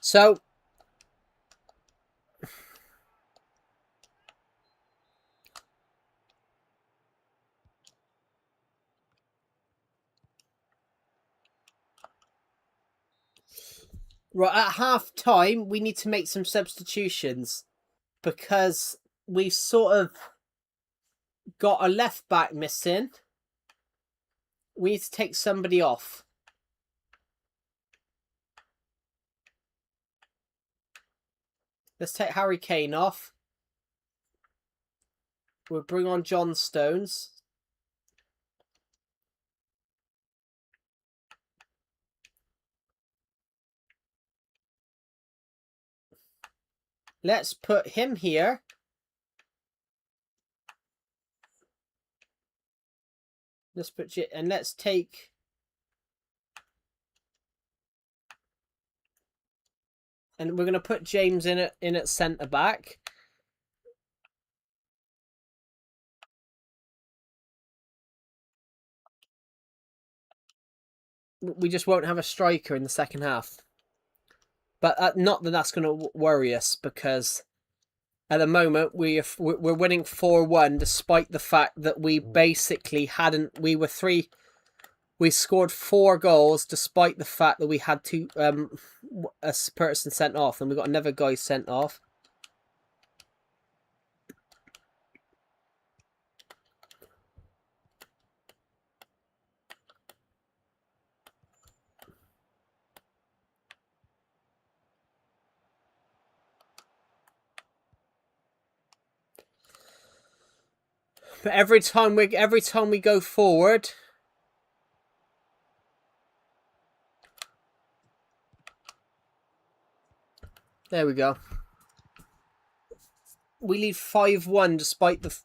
So right at half time, we need to make some substitutions because we sort of got a left back missing. We need to take somebody off. Let's take Harry Kane off. We'll bring on John Stones. Let's put him here. Let's put it, and let's take. And we're going to put James in at centre back. We just won't have a striker in the second half. But not that that's going to worry us because At the moment, we're winning 4-1, despite the fact that we basically hadn't. We scored 4 goals, despite the fact that we had a person sent off, and we got another guy sent off. But every time we go forward, there we go. We lead 5-1, despite the.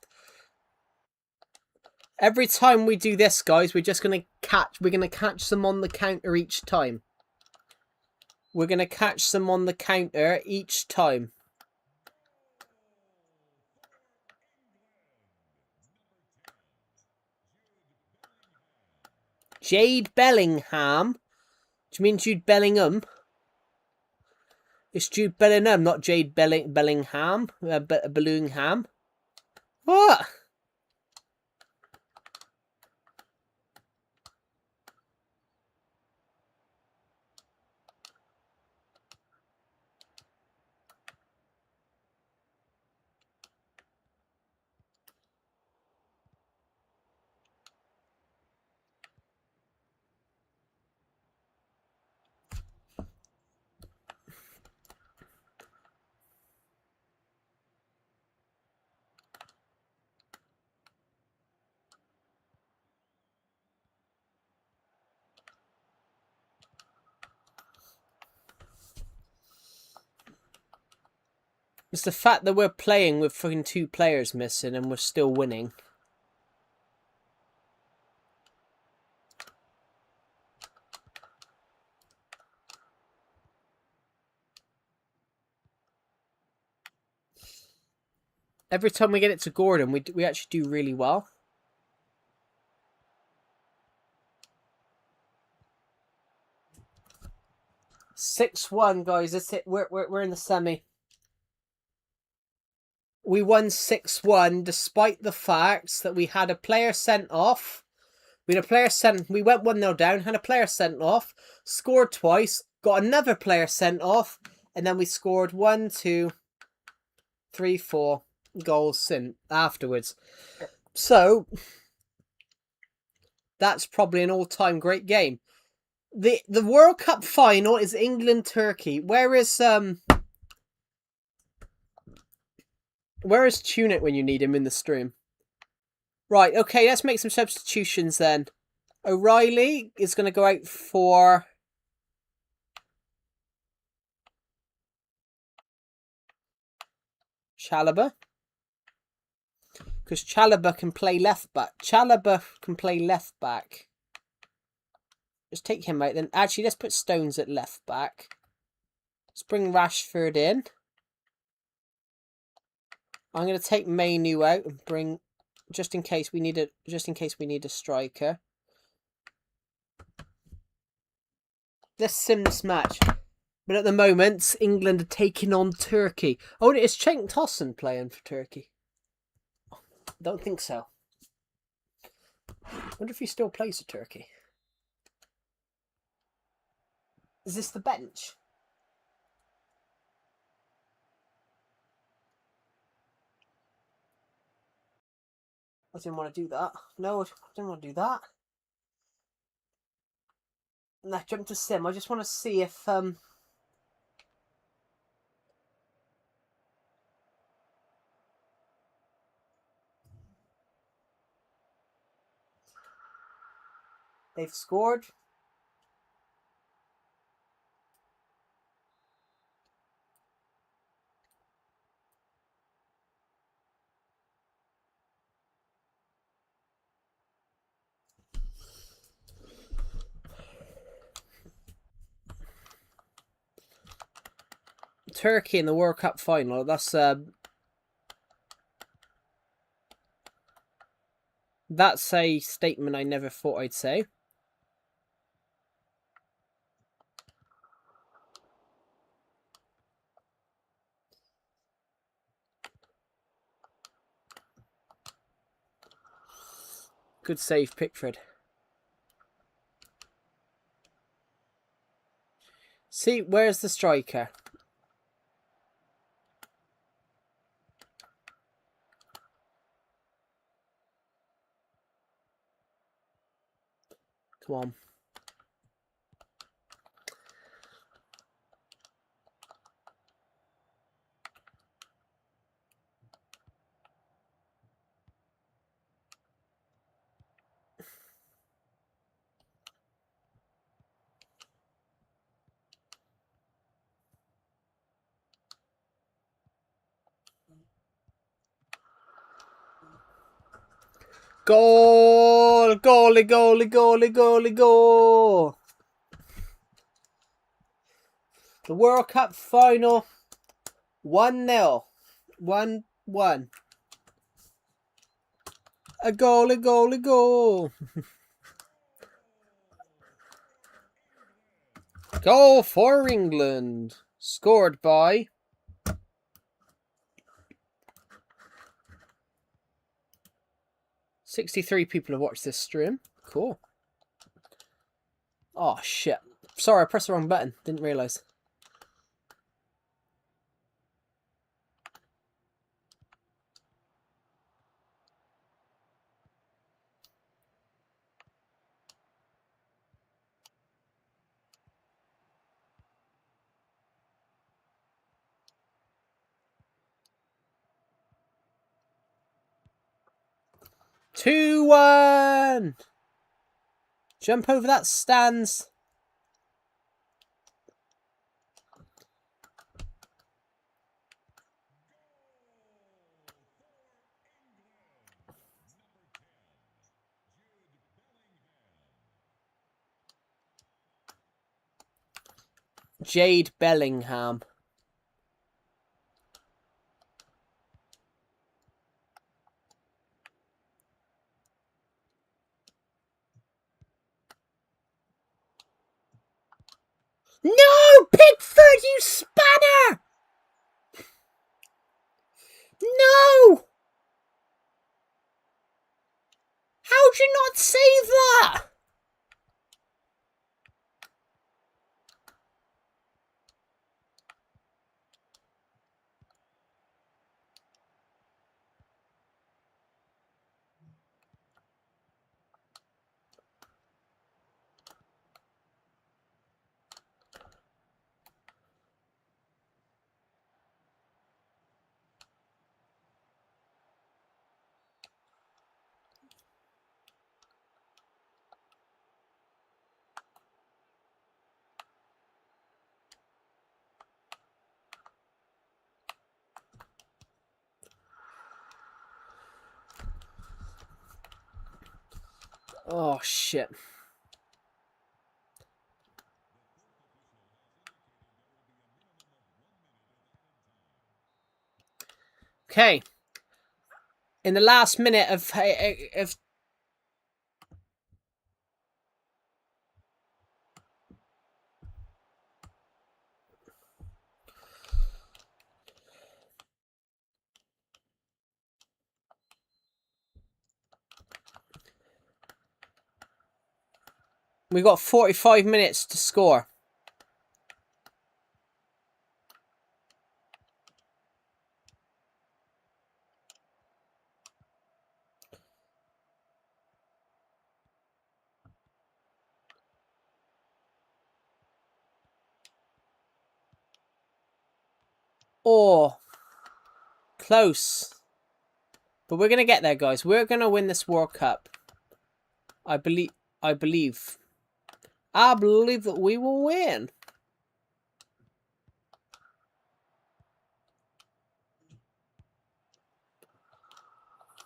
Every time we do this, guys, we're gonna catch them on the counter each time. We're gonna catch them on the counter each time. Jade Bellingham? Do you mean Jude Bellingham? It's Jude Bellingham, not Jade Bellingham. Bellingham. What? It's the fact that we're playing with fucking 2 players missing and we're still winning. Every time we get it to Gordon, we actually do really well. (6-1), guys. That's it. We're in the semi. We won 6-1, despite the fact that we had a player sent off. We went 1-0 down, had a player sent off, scored twice, got another player sent off, and then we scored 1, 2, 3, 4 goals afterwards. So that's probably an all-time great game. The World Cup final is England-Turkey. Where is Tunic when you need him in the stream? Right, okay, let's make some substitutions then. O'Reilly is going to go out for Chalobah. Because Chalobah can play left back. Just take him out then. Actually, let's put Stones at left back. Let's bring Rashford in. I'm going to take Mainu out and bring, just in case we need a striker. Let's sim this match. But at the moment, England are taking on Turkey. Oh, it's Cenk Tosun playing for Turkey. Don't think so. Wonder if he still plays for Turkey. Is this the bench? I didn't want to do that. No, I didn't want to do that. Nah, jump to sim. I just want to see if they've scored. Turkey in the World Cup final. That's a statement I never thought I'd say. Good save, Pickford. See, where's the striker? Come on. Goal! Goalie, goalie, goalie, goalie, goal! The World Cup final. 1-0. 1-1. A goal, a goal, a goal. Goal for England. Scored by... "63 people have watched this stream. Cool. Oh, shit. Sorry, I pressed the wrong button. Didn't realise. Two, 1. Jump over that stands. Jade Bellingham. No! Pickford, you spanner! No! How'd you not save that? Oh, shit. Okay. In the last minute of we got 45 minutes to score. Oh, close. But we're going to get there, guys. We're going to win this World Cup. I believe that we will win.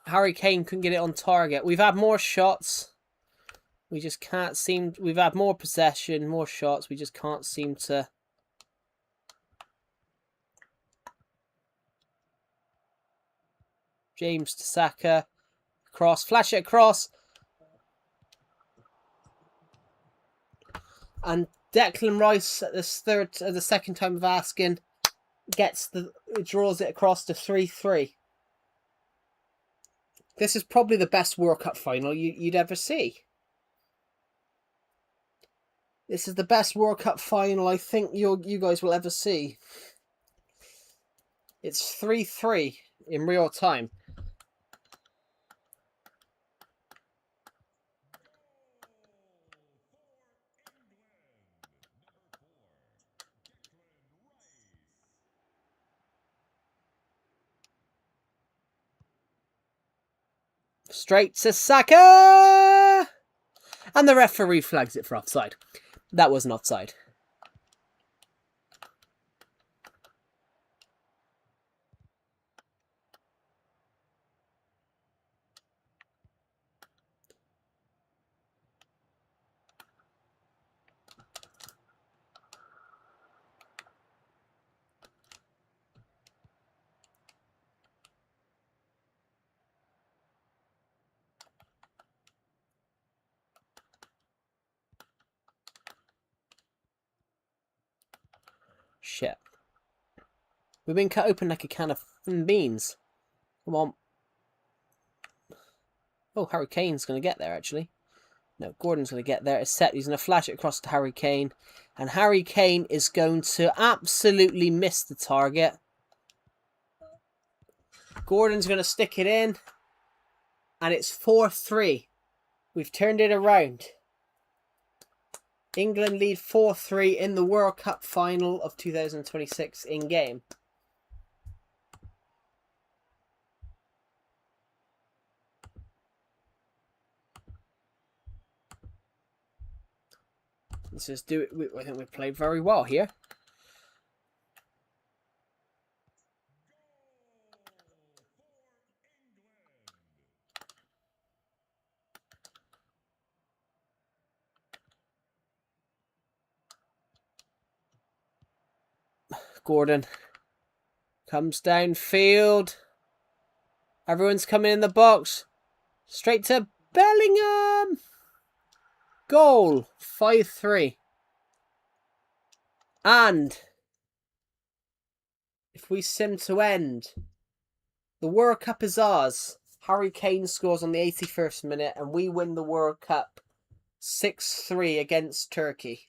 Harry Kane couldn't get it on target. We've had more shots. We just can't seem... We've had more possession, more shots. We just can't seem to... James to Saka. Cross. Flash it across. And Declan Rice at the second time of asking draws it across to 3-3. This is probably the best World Cup final you'd ever see. This is the best World Cup final I think you guys will ever see. It's 3-3 in real time. Straight to Saka! And the referee flags it for offside. That wasn't offside. Shit. We've been cut open like a can of beans. Come on. Oh, Harry Kane's going to get there, actually. No, Gordon's going to get there. It's set. He's going to flash it across to Harry Kane. And Harry Kane is going to absolutely miss the target. Gordon's going to stick it in. And it's 4-3. We've turned it around. England lead 4-3 in the World Cup final of 2026 in-game. Let's just do it. I think we've played very well here. Gordon comes downfield. Everyone's coming in the box. Straight to Bellingham. Goal. 5-3. And if we sim to end, the World Cup is ours. Harry Kane scores on the 81st minute and we win the World Cup 6-3 against Turkey.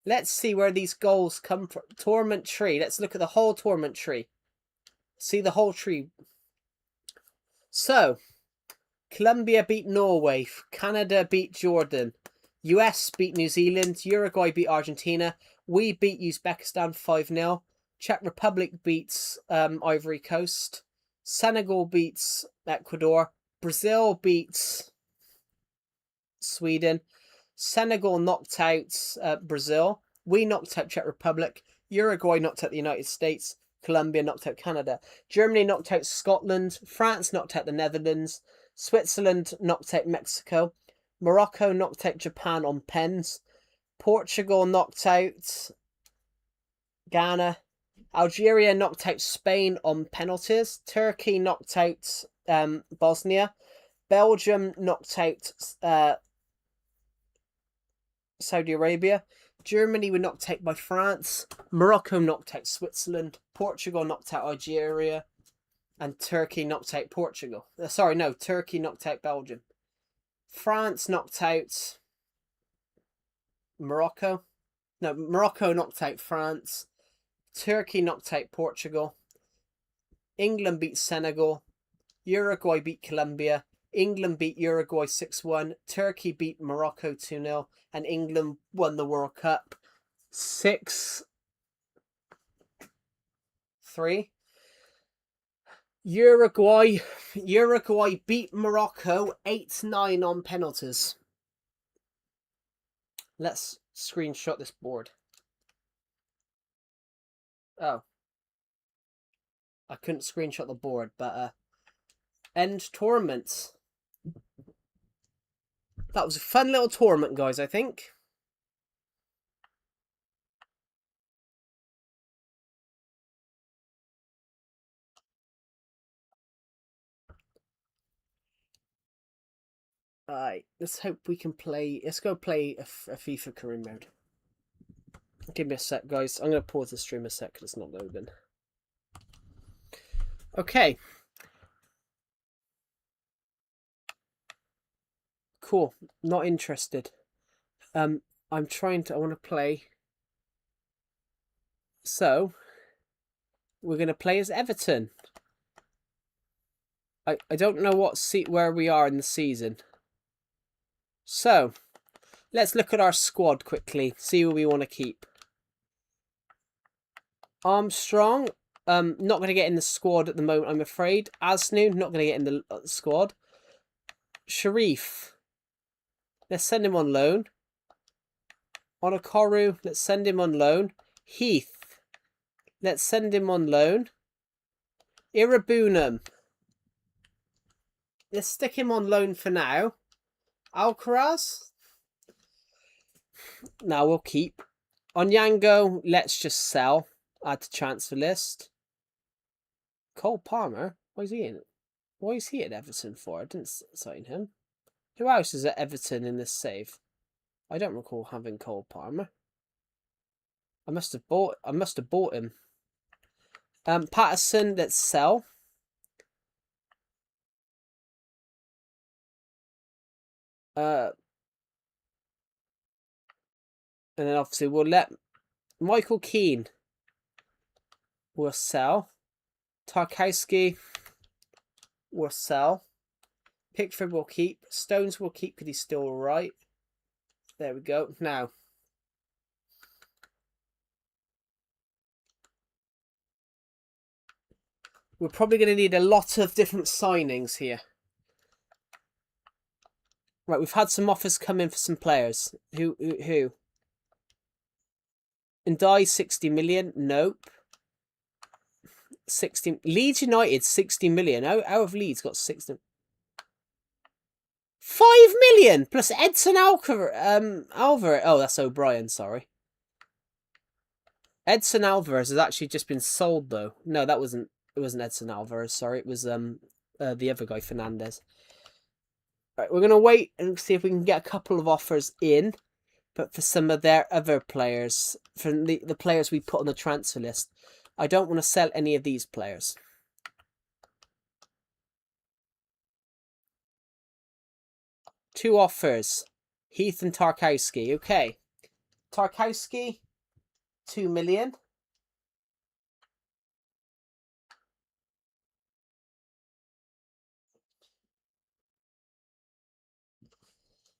Let's see where these goals come from. Tournament tree. Let's look at the whole tournament tree. See the whole tree. So, Colombia beat Norway. Canada beat Jordan. US beat New Zealand. Uruguay beat Argentina. We beat Uzbekistan 5-0. Czech Republic beats Ivory Coast. Senegal beats Ecuador. Brazil beats Sweden. Senegal knocked out Brazil. We knocked out Czech Republic. Uruguay knocked out the United States. Colombia knocked out Canada. Germany knocked out Scotland. France knocked out the Netherlands. Switzerland knocked out Mexico. Morocco knocked out Japan on pens. Portugal knocked out Ghana. Algeria knocked out Spain on penalties. Turkey knocked out Bosnia. Belgium knocked out Saudi Arabia. Germany were knocked out by France. Morocco knocked out Switzerland. Portugal knocked out Algeria. And Turkey knocked out Portugal. Turkey knocked out Belgium. France knocked out Morocco. No, Morocco knocked out France. Turkey knocked out Portugal. England beat Senegal. Uruguay beat Colombia. England beat Uruguay 6-1. Turkey beat Morocco 2-0. And England won the World Cup 6-3. Uruguay beat Morocco 8-9 on penalties. Let's screenshot this board. Oh. I couldn't screenshot the board, but end tournaments. That was a fun little tournament, guys, I think. Alright, let's hope we can play. Let's go play a FIFA career mode. Give me a sec, guys. I'm going to pause the stream a sec because it's not loading. Okay. cool. Not interested. I'm trying to. I want to play. So we're gonna play as Everton. I don't know what where we are in the season. So let's look at our squad quickly. See who we want to keep. Armstrong. Not going to get in the squad at the moment, I'm afraid. Asnu, not going to get in the squad. Sharif. Let's send him on loan. Onokoru, let's send him on loan. Heath. Let's send him on loan. Irabunum. Let's stick him on loan for now. Alcaraz. Now we'll keep. Onyango, let's just sell. Add to transfer list. Cole Palmer? Why is he in it? Why is he at Everton for? I didn't sign him. Who else is at Everton in this save? I don't recall having Cole Palmer. I must have bought him. Patterson, let's sell. And then obviously we'll let Michael Keane. We'll sell. Tarkowski. We'll sell. Pickford will keep. Stones will keep because he's still alright. There we go. Now. We're probably going to need a lot of different signings here. Right, we've had some offers come in for some players. Who? Ndai, 60 million. Nope. 60. Leeds United, 60 million. How have Leeds got 60? 5 million plus Edson Alvarez. Oh, that's O'Brien, sorry. Edson Alvarez has actually just been sold, though. No, it wasn't Edson Alvarez, sorry. It was the other guy, Fernandez. Right, we're going to wait and see if we can get a couple of offers in. But for some of their other players, for the players we put on the transfer list, I don't want to sell any of these players. Two offers. Heath and Tarkowski. Okay. Tarkowski, 2 million.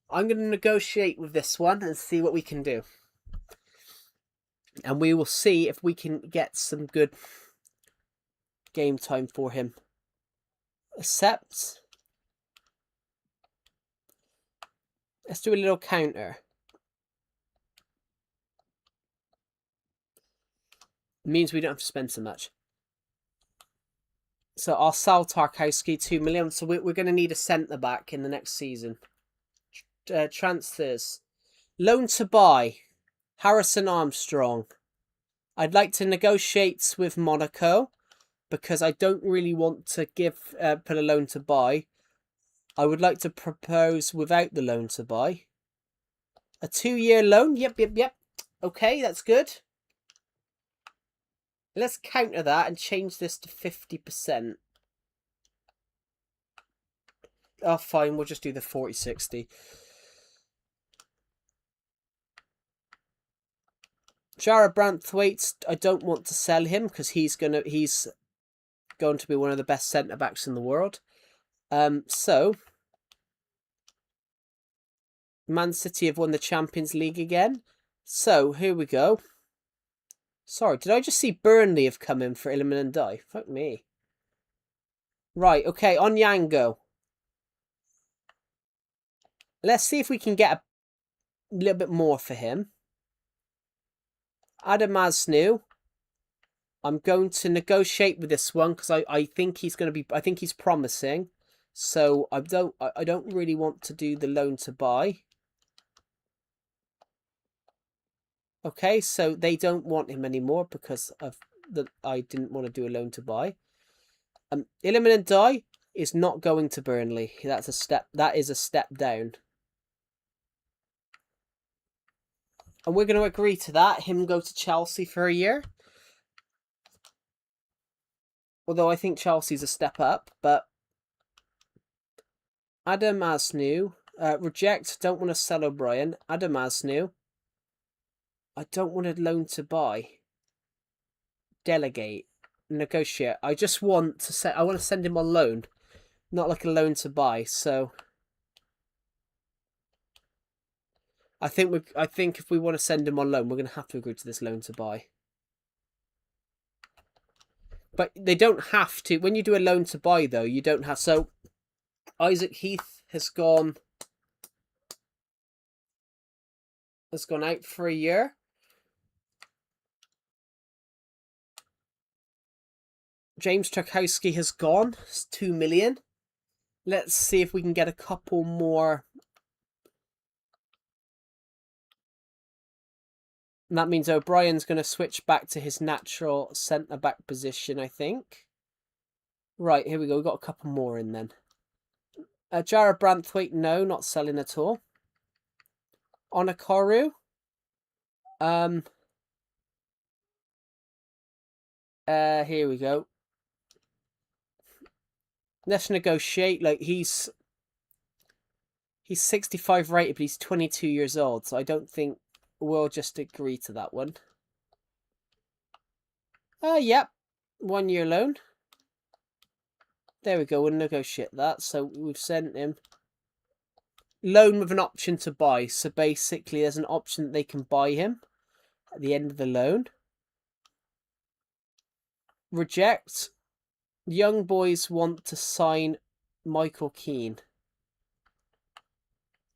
I'm going to negotiate with this one and see what we can do. And we will see if we can get some good game time for him. Accept. Let's do a little counter. It means we don't have to spend so much. So I'll sell Tarkowski, 2 million. So we're going to need a centre back in the next season. Transfers. Loan to buy. Harrison Armstrong. I'd like to negotiate with Monaco because I don't really want to put a loan to buy. I would like to propose without the loan to buy. A 2-year loan. Yep. Okay, that's good. Let's counter that and change this to 50%. Oh, fine. We'll just do the 40-60. Jarrad Branthwaite, I don't want to sell him because he's going to be one of the best centre backs in the world. So Man City have won the Champions League again. So here we go. Sorry, did I just see Burnley have come in for Iliman and Die? Fuck me. Right, okay, Onyango. Let's see if we can get a little bit more for him. Adamasnu. I'm going to negotiate with this one because I think he's going to be. I think he's promising. So I don't really want to do the loan to buy. Okay, so they don't want him anymore because of I didn't want to do a loan to buy. Iliman and Die is not going to Burnley. That is a step down. And we're going to agree to that. Him go to Chelsea for a year. Although I think Chelsea's a step up. But Adamasnu, Reject. Don't want to sell O'Brien. Adamasnu. I don't want a loan to buy. Delegate. Negotiate. I just want to say I want to send him on loan, not like a loan to buy. So I think if we want to send him on loan, we're going to have to agree to this loan to buy. But they don't have to. When you do a loan to buy, though, you don't have. So Isaac Heath has gone out for a year. James Tarkowski has gone. It's 2 million. Let's see if we can get a couple more. And that means O'Brien's going to switch back to his natural centre-back position, I think. Right, here we go. We've got a couple more in then. Jared Branthwaite, no, not selling at all. Onakaru. Here we go. Let's negotiate. Like, he's 65 rated, but he's 22 years old, so I don't think we'll just agree to that one. Yep. 1 year loan. There we go. We'll negotiate that. So we've sent him loan with an option to buy. So basically, there's an option that they can buy him at the end of the loan. Reject. Young boys want to sign Michael Keane.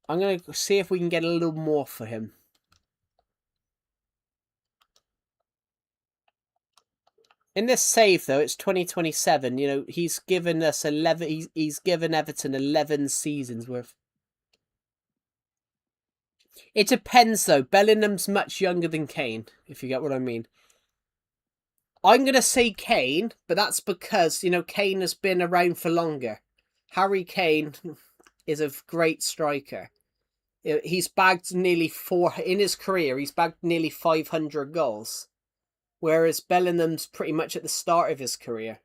I'm going to see if we can get a little more for him. In this save, though, it's 2027. You know, he's given us 11. He's given Everton 11 seasons worth. It depends, though. Bellingham's much younger than Kane, if you get what I mean. I'm going to say Kane, but that's because, you know, Kane has been around for longer. Harry Kane is a great striker. He's bagged nearly in his career, he's bagged nearly 500 goals. Whereas Bellingham's pretty much at the start of his career.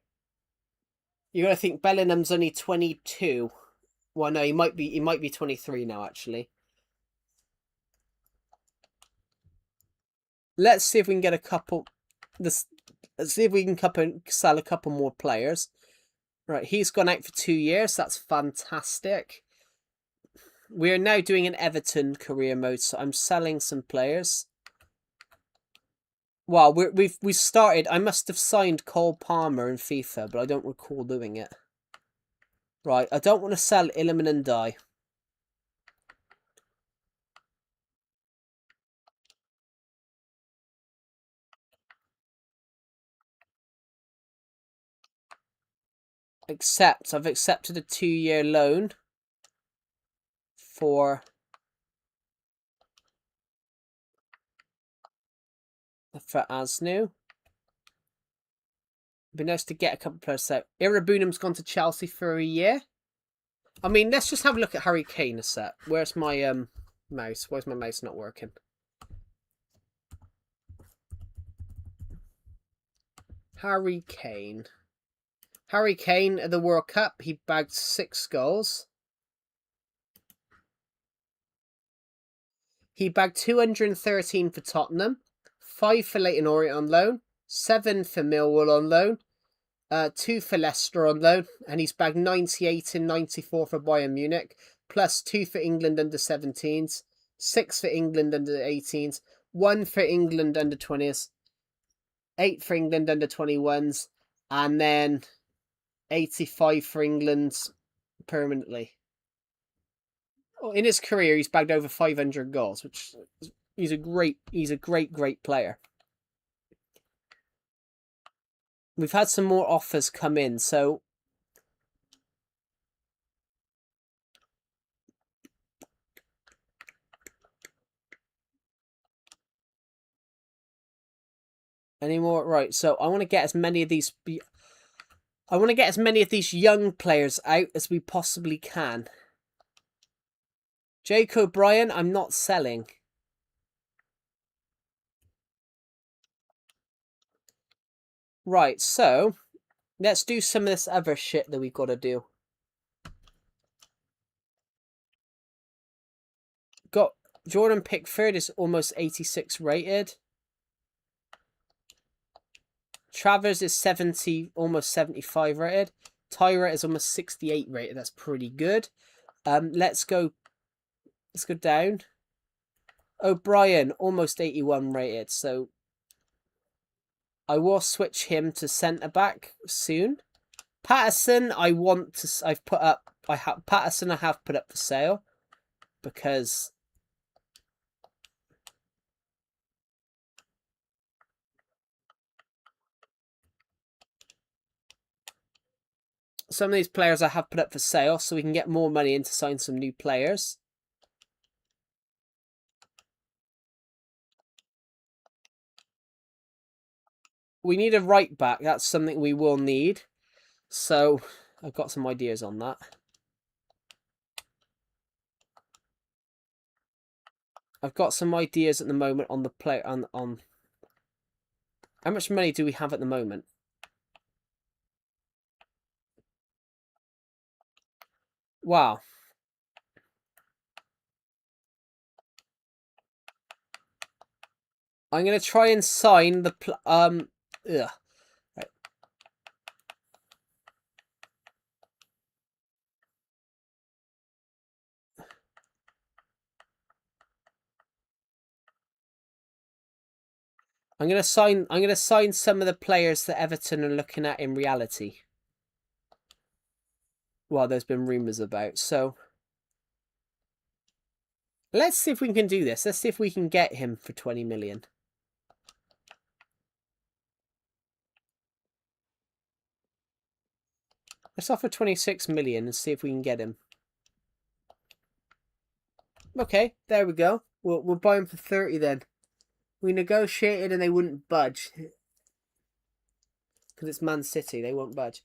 You got to think Bellingham's only 22. Well, no, he might be 23 now, actually. Let's see if we can get a couple. Let's see if we can sell a couple more players. Right, he's gone out for 2 years. That's fantastic. We're now doing an Everton career mode, so I'm selling some players. Well, we started. I must have signed Cole Palmer in FIFA, but I don't recall doing it. Right, I don't want to sell Illiman and Die. I've accepted a 2-year loan for Asnu. It'd be nice to get a couple of players out. Irabunim's gone to Chelsea for a year. I mean, let's just have a look at Harry Kane a sec. Where's my mouse? Why's my mouse not working? Harry Kane. Harry Kane at the World Cup, he bagged 6 goals. He bagged 213 for Tottenham, 5 for Leyton Orient on loan, 7 for Millwall on loan, 2 for Leicester on loan, and he's bagged 98 and 94 for Bayern Munich, plus 2 for England under 17s, 6 for England under 18s, 1 for England under 20s, 8 for England under 21s, and then 85 for England permanently. In his career, he's bagged over 500 goals, which he's a great player. We've had some more offers come in, so any more? Right, so I want to get as many of these. I want to get as many of these young players out as we possibly can. Jake O'Brien, I'm not selling. Right, so let's do some of this other shit that we've got to do. got Jordan Pickford is almost 86 rated. Travers is 70, almost 75 rated. Tyra is almost 68 rated. That's pretty good. Let's go down. O'Brien, almost 81 rated. So I will switch him to centre back soon. Patterson, Patterson I have put up for sale because some of these players I have put up for sale so we can get more money in to sign some new players. We need a right back. That's something we will need. So I've got some ideas on that. I've got some ideas at the moment on the play on how much money do we have at the moment? Wow. I'm gonna try and sign the Right. I'm gonna sign some of the players that Everton are looking at in reality. Well, there's been rumours about. So let's see if we can do this. Let's see if we can get him for 20 million. Let's offer 26 million and see if we can get him. Okay, there we go. We'll buy him for 30 then. We negotiated and they wouldn't budge. Because it's Man City, they won't budge.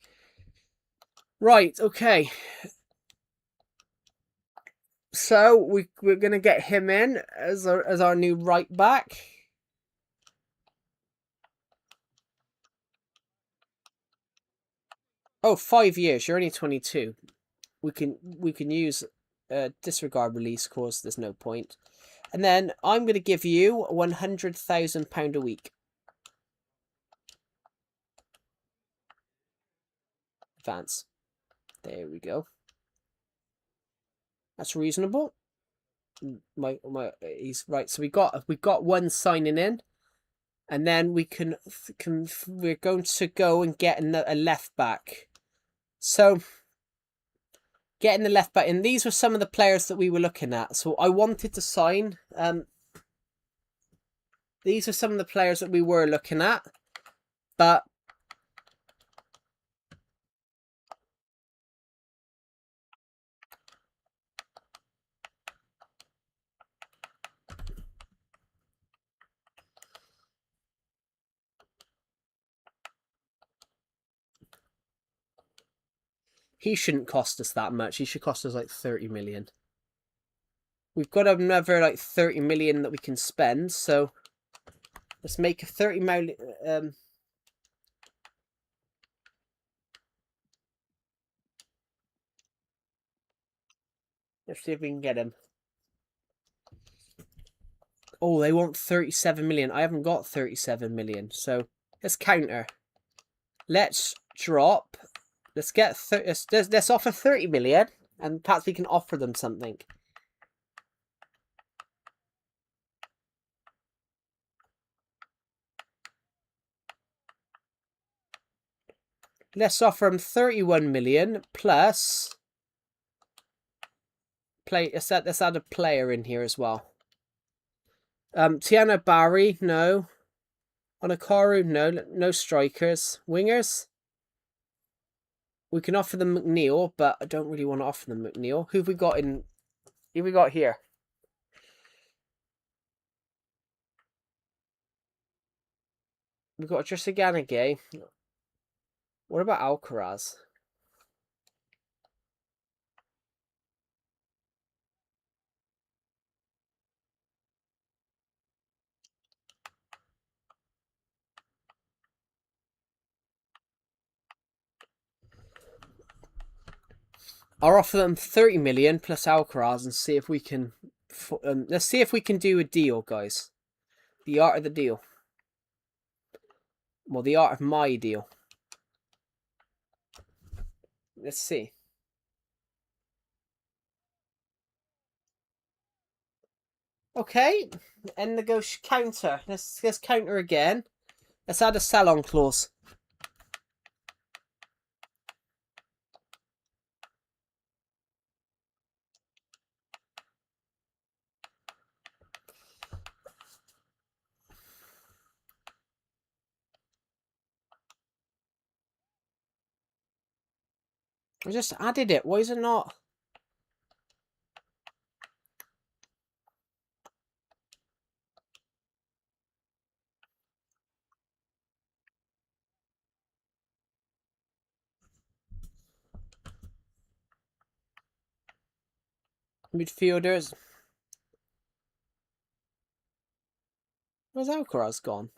Right, okay. So we're going to get him in as our new right back. Oh, 5 years. You're only 22. We can use disregard release clause. There's no point. And then I'm going to give you £100,000 a week. Advance. There we go. That's reasonable. He's right. So we got one signing in, and then we're going to go and get a left back. So getting the left back in. These were some of the players that we were looking at. So I wanted to sign. These are some of the players that we were looking at, but he shouldn't cost us that much. He should cost us like 30 million. We've got another like 30 million that we can spend, so let's make a 30 million. Let's see if we can get him. Oh, they want 37 million. I haven't got 37 million, so let's counter. Let's drop. Let's get let's offer 30 million, and perhaps we can offer them something. Let's offer them 31 million plus play. Let's add a player in here as well. Tiana Barry, no. Onakaru, no. No strikers. Wingers. We can offer them McNeil, but I don't really want to offer them McNeil. Who have we got in? Who have we got here? We've got Jessiganagay. What about Alcaraz? I'll offer them 30 million plus Alcaraz and see if we can let's see if we can do a deal, guys. The art of the deal. Well, the art of my deal. Let's see. Okay, and counter. Let's counter again. Let's add a sell-on clause. I just added it. Why is it not? Midfielders. Where's Alcaraz gone?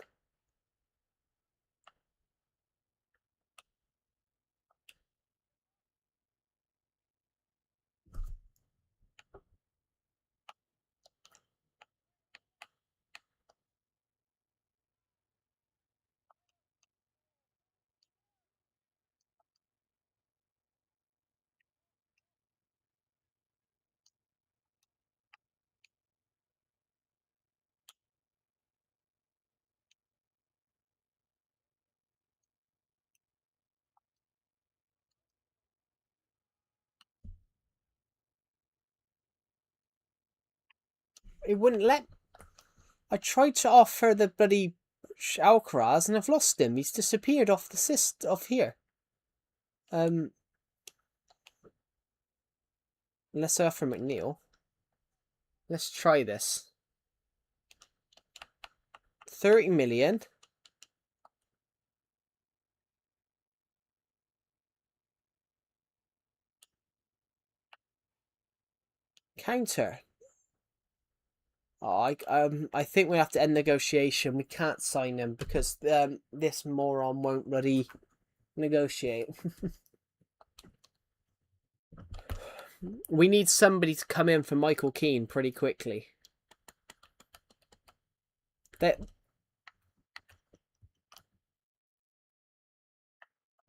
It wouldn't let. I tried to offer the bloody Alcaraz and I've lost him. He's disappeared off the off here. Unless I offer McNeil. Let's try this. 30 million. Counter. Oh, I think we have to end negotiation. We can't sign him because this moron won't bloody negotiate. We need somebody to come in for Michael Keane pretty quickly. We've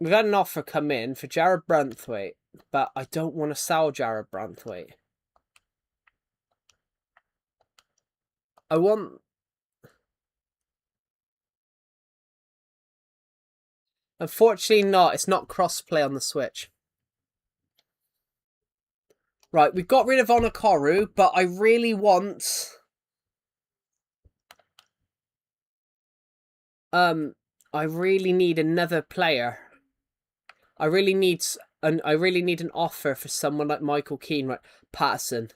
had an offer come in for Jared Branthwaite, but I don't want to sell Jared Branthwaite. I want... Unfortunately not. It's not cross-play on the Switch. Right, we got rid of Onokoru, but I really want... I really need another player. I really need an offer for someone like Michael Keane, right? Patterson.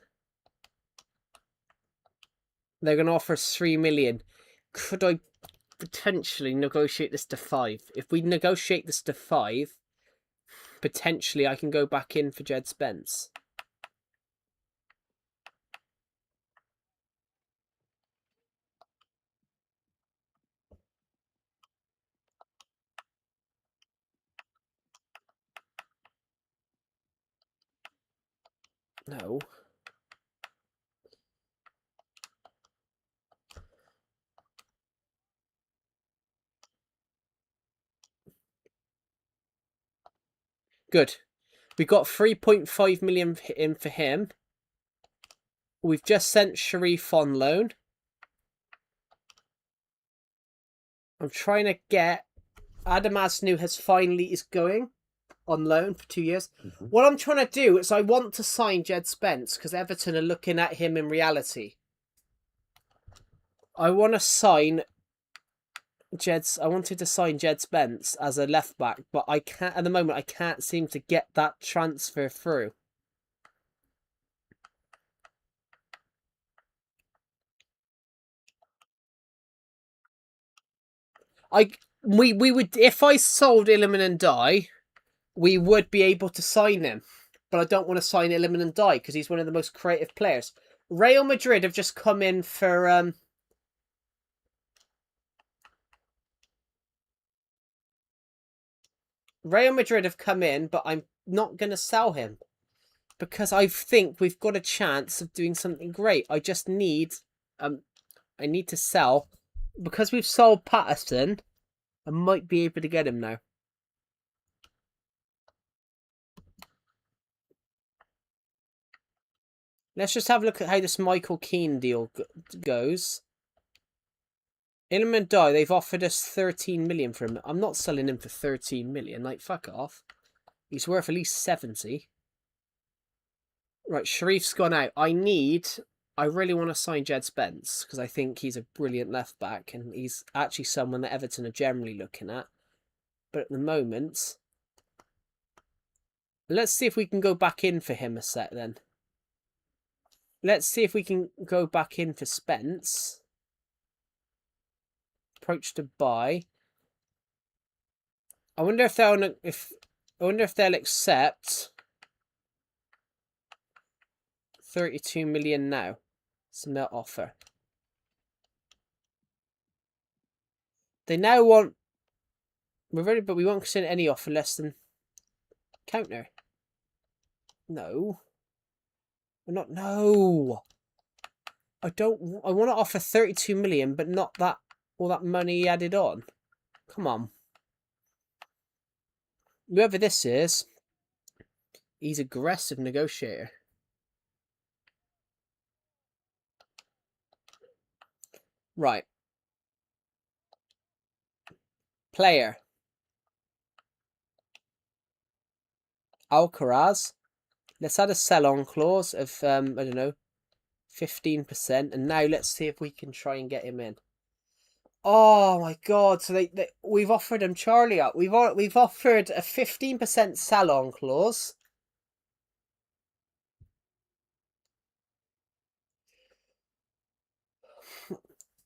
They're going to offer us 3 million. Could I potentially negotiate this to 5? If we negotiate this to 5, potentially I can go back in for Jed Spence. No. Good. We got 3.5 million in for him. We've just sent Sharif on loan. I'm trying to get... Adam Asnu is going on loan for 2 years. What I'm trying to do is I want to sign Jed Spence because Everton are looking at him in reality. I want to sign I wanted to sign Jed Spence as a left back, but I can't at the moment. I can't seem to get that transfer through. We would, if I sold Illiman and Die, we would be able to sign him. But I don't want to sign Illiman and Die because he's one of the most creative players. Real Madrid have just come in for Real Madrid have come in, but I'm not going to sell him. because I think we've got a chance of doing something great. I just need, I need to sell, because we've sold Patterson. I might be able to get him now. Let's just have a look at how this Michael Keane deal goes. Ilman Die, they've offered us 13 million for him. I'm not selling him for 13 million. Like, fuck off. He's worth at least 70. Right, Sharif's gone out. I really want to sign Jed Spence because I think he's a brilliant left back and he's actually someone that Everton are generally looking at. But at the moment, let's see if we can go back in for him a sec then. Let's see if we can go back in for Spence. Approach to buy. I wonder if they'll accept 32 million now. Submit offer. They now want. But we won't consider any offer less than counter. No. We're not. No. I don't. I want to offer 32 million, but not that all that money added on. Come on. Whoever this is, he's aggressive negotiator. Right. Player. Alcaraz. Let's add a sell-on clause of, I don't know, 15%. And now let's see if we can try and get him in. Oh my god! So we've offered him Charlie up. We've offered a 15% sell-on clause.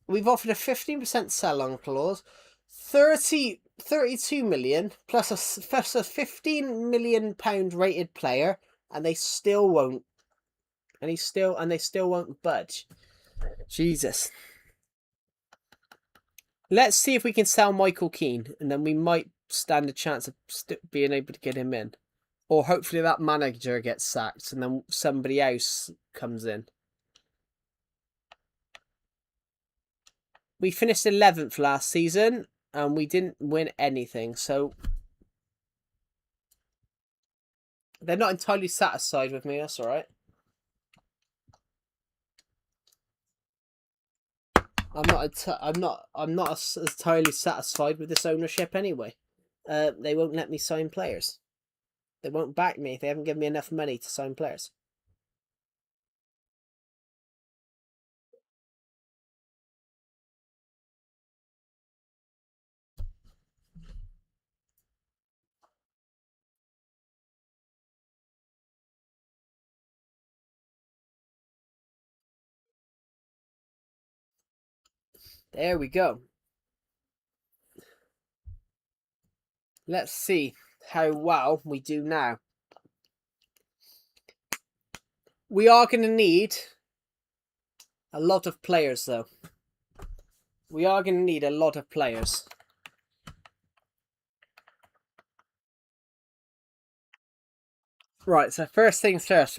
We've offered a 15% sell-on clause, 32 million plus a 15 million pound rated player, and they still won't. And they still won't budge. Jesus. Let's see if we can sell Michael Keane, and then we might stand a chance of being able to get him in. Or hopefully that manager gets sacked, and then somebody else comes in. We finished 11th last season, and we didn't win anything, so they're not entirely satisfied with me. That's all right. I'm not entirely satisfied with this ownership anyway. They won't let me sign players. They won't back me. They haven't given me enough money to sign players. There we go. Let's see how well we do now. We are going to need a lot of players, though. We are going to need a lot of players. Right, so first things first.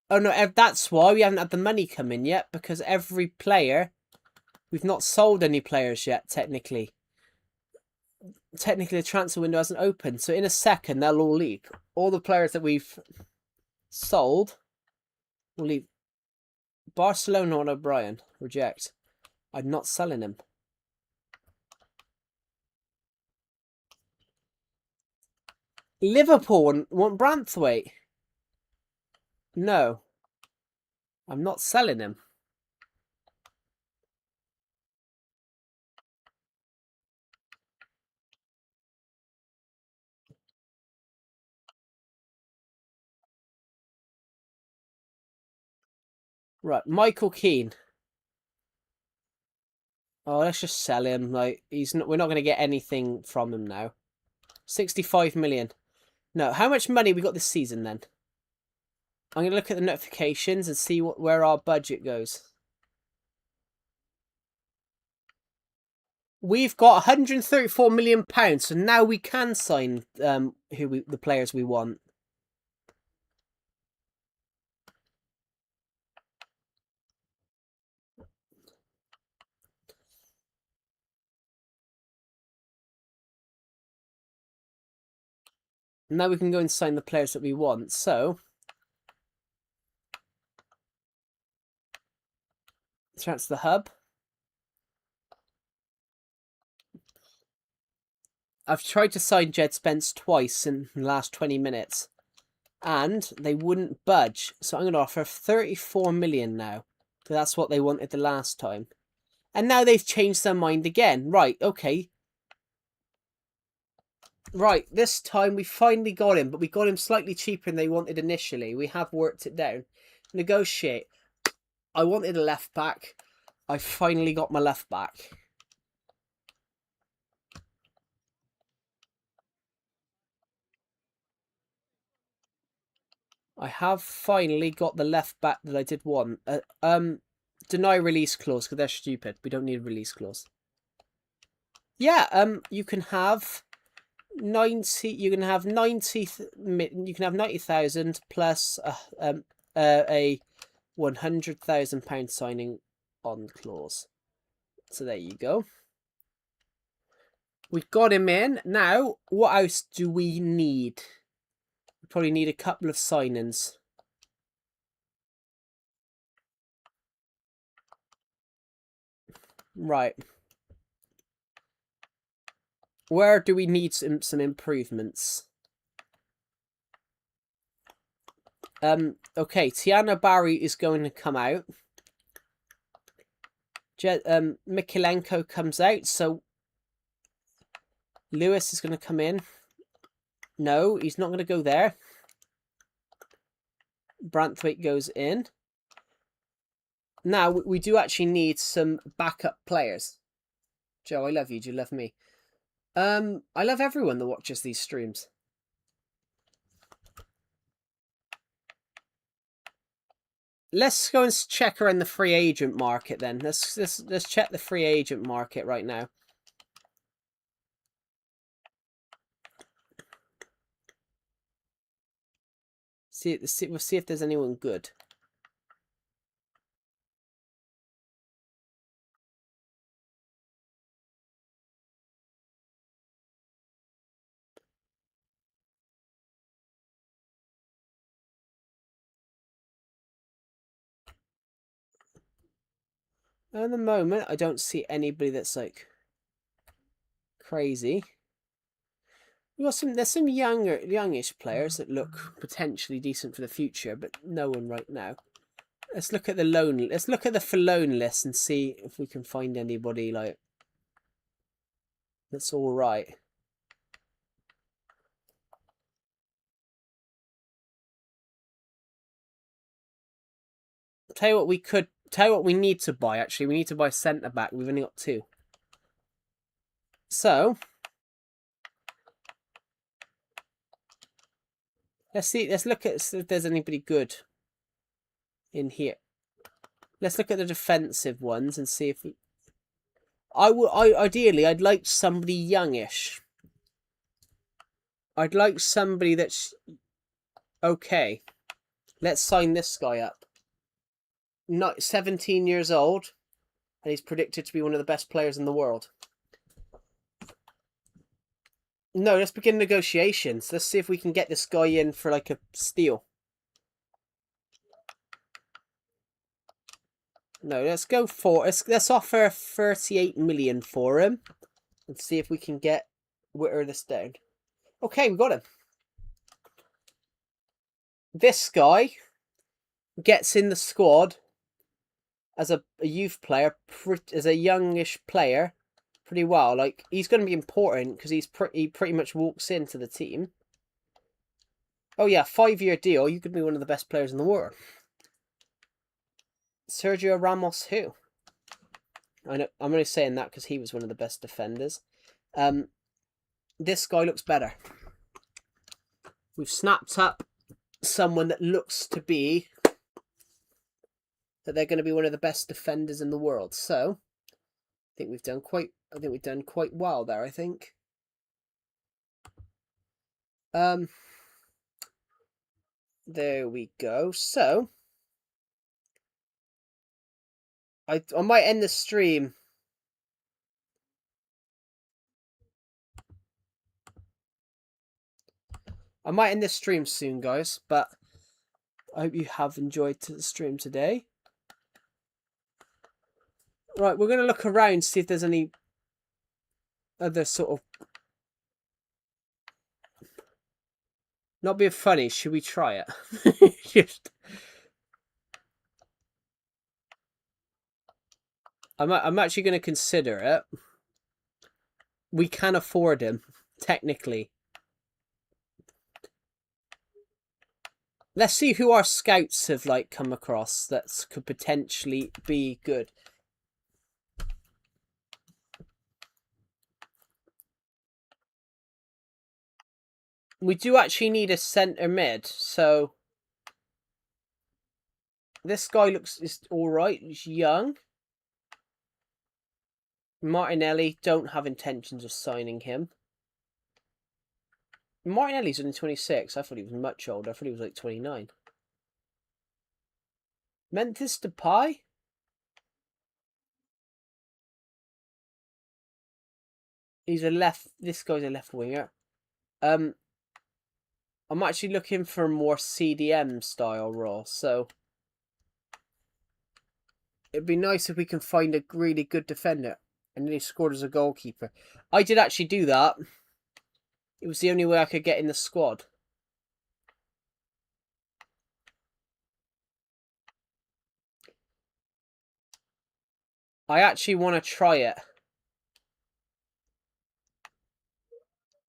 Oh no, that's why we haven't had the money come in yet, because every player, we've not sold any players yet, technically. Technically, the transfer window hasn't opened, so in a second, they'll all leave. All the players that we've sold will leave. Barcelona on O'Brien, reject. I'm not selling him. Liverpool want Branthwaite. No. I'm not selling him. Right, Michael Keane. Oh, let's just sell him. Like we're not going to get anything from him now. 65 million. No, how much money we got this season then? I'm going to look at the notifications and see where our budget goes. We've got £134 million, so now we can sign the players we want. Now we can go and sign the players that we want. So that's the hub. I've tried to sign Jed Spence twice in the last 20 minutes, and they wouldn't budge. So I'm going to offer 34 million now, because that's what they wanted the last time. And now they've changed their mind again. Right, okay. Right, this time we finally got him, but we got him slightly cheaper than they wanted initially. We have worked it down. Negotiate. I wanted a left back. I finally got my left back. I have finally got the left back that I did want. Deny release clause because they're stupid. We don't need a release clause. Yeah, you can have 90. You can have 90. You can have 90,000 plus a £100,000 signing on clause. So there you go. We've got him in. Now, what else do we need? We probably need a couple of signings. Right. Where do we need some improvements? Okay, Tiana Barry is going to come out. Mikilenko comes out, so Lewis is going to come in. No, he's not going to go there. Branthwaite goes in. Now, we do actually need some backup players. Joe, I love you. Do you love me? I love everyone that watches these streams. Let's go and check around the free agent market then. Let's check the free agent market right now. We'll see if there's anyone good. At the moment, I don't see anybody that's like crazy. There's some youngish players that look potentially decent for the future, but no one right now. Let's look at the loan. Let's look at the for loan list and see if we can find anybody like that's all right. Tell you what we need to buy. Actually, we need to buy centre back. We've only got 2. So let's see. Let's look at if there's anybody good in here. Let's look at the defensive ones and see if we. Ideally, I'd like somebody youngish. I'd like somebody that's okay. Let's sign this guy up. Not 17 years old, and he's predicted to be one of the best players in the world. No, let's begin negotiations. Let's see if we can get this guy in for like a steal. No, let's go for let's offer 38 million for him and see if we can whitter this down. Okay, we got him. This guy gets in the squad as a youth player, as a youngish player, pretty well. Like, he's going to be important because he pretty much walks into the team. Oh yeah, 5-year deal. You could be one of the best players in the world. Sergio Ramos, who? I know, I'm only saying that because he was one of the best defenders. This guy looks better. We've snapped up someone that looks to be that they're going to be one of the best defenders in the world. So think we've done quite well there, I think. There we go. So I might end the stream. I might end this stream soon, guys, but I hope you have enjoyed the stream today. Right, we're going to look around, see if there's any other sort of... Not being funny, should we try it? Just... I'm actually going to consider it. We can afford him, technically. Let's see who our scouts have like come across that could potentially be good. We do actually need a centre mid, so this guy is all right. He's young. Martinelli, don't have intentions of signing him. Martinelli's only 26. I thought he was much older. I thought he was like 29. Memphis Depay? He's a left... This guy's a left winger. I'm actually looking for a more CDM style role, so... It'd be nice if we can find a really good defender. And then he scored as a goalkeeper. I did actually do that. It was the only way I could get in the squad. I actually want to try it.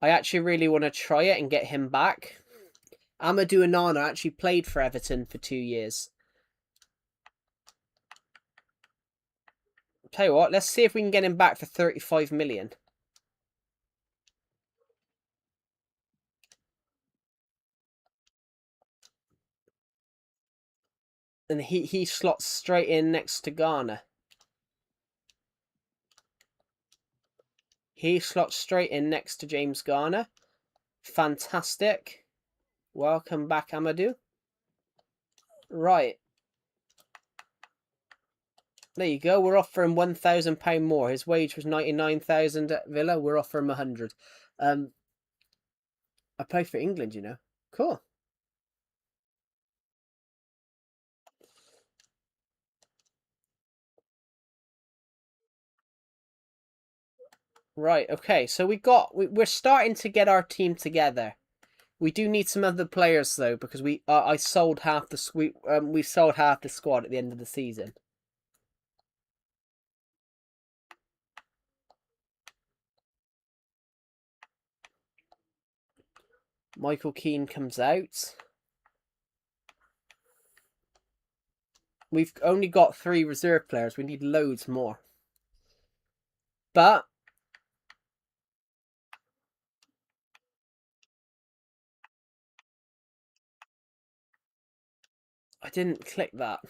I actually really want to try it and get him back. Amadou Onana actually played for Everton for 2 years. Tell you what, let's see if we can get him back for 35 million. And he slots straight in next to Garner. He slots straight in next to James Garner. Fantastic. Welcome back, Amadou. Right. There you go. We're offering £1,000 more. His wage was 99,000 at Villa. We're offering 100. I play for England, you know. Cool. Right. Okay. So we're starting to get our team together. We do need some other players though, because I sold half the we sold half the squad at the end of the season. Michael Keane comes out. We've only got 3 reserve players. We need loads more. But I didn't click that.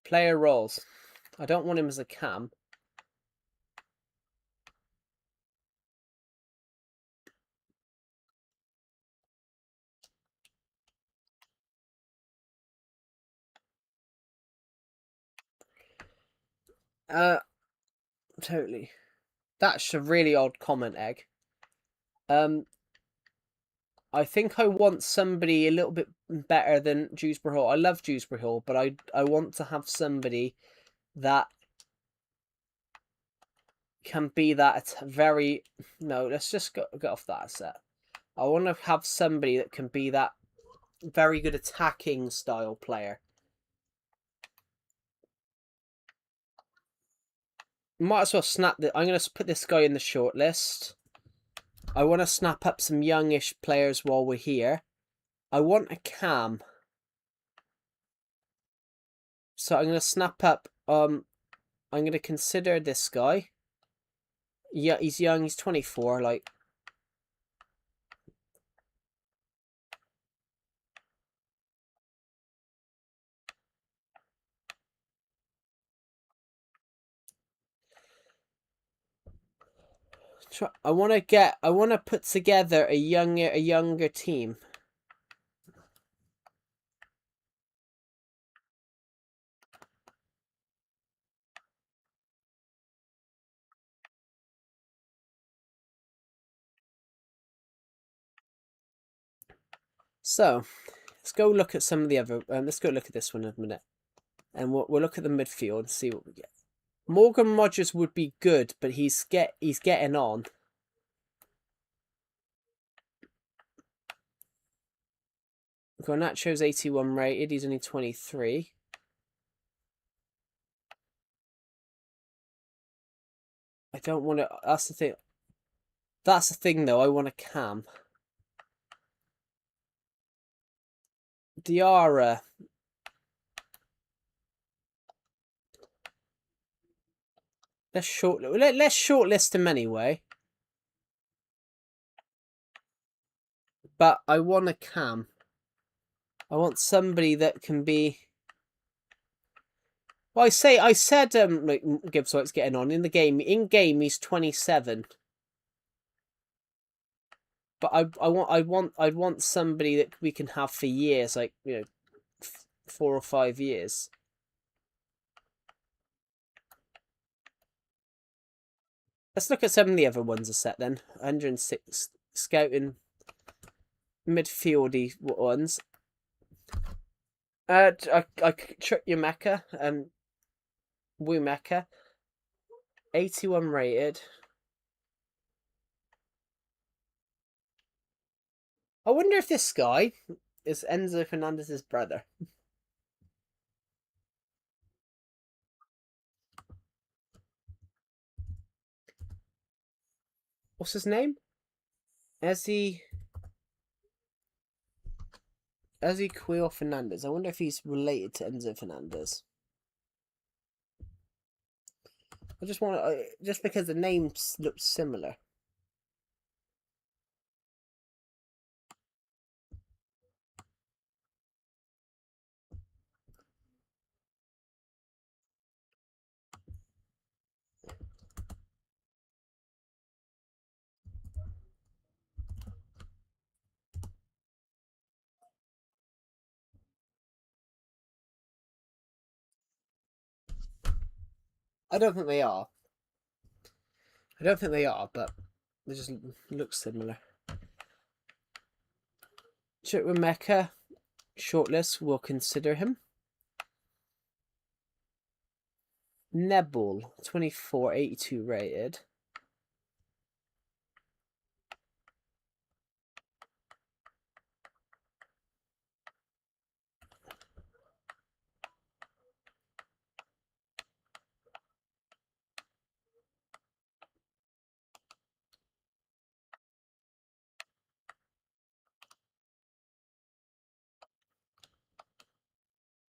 Player roles. I don't want him as a cam. Totally. That's a really odd comment, Egg. I think I want somebody a little bit better than Dewsbury Hall. I love Dewsbury Hall, but I want to have somebody that can be that very... No, let's just get off that set. I want to have somebody that can be that very good attacking style player. Might as well snap the... I'm going to put this guy in the shortlist. I want to snap up some youngish players while we're here. I want a cam. So I'm going to snap up. I'm going to consider this guy. Yeah, he's young. He's 24. Like, I want to put together a younger team. So, let's go look at some of the other. Let's go look at this one in a minute, and we'll look at the midfield and see what we get. Morgan Rogers would be good, but he's getting on. Garnacho's 81 rated. He's only 23. I don't want to. That's the thing. That's the thing, though. I want a cam. Diarra. Let's shortlist him anyway. But I want a cam. I want somebody that can be. Well, I said like Gibbs White's getting on in the game. In game, he's 27. But I'd want somebody that we can have for years, like 4 or 5 years. Let's look at some of the other ones a set then. 106 scouting midfieldy ones. I trick your Mecca and Woo Mecca. 81 rated. I wonder if this guy is Enzo Fernandez's brother. What's his name? Ezequiel Fernandez. I wonder if he's related to Enzo Fernandez. I just want to, just because the names look similar. I don't think they are. But they just look similar. Chitwa Mecca, shortlist, we'll consider him. Nebul, 24, 82 rated.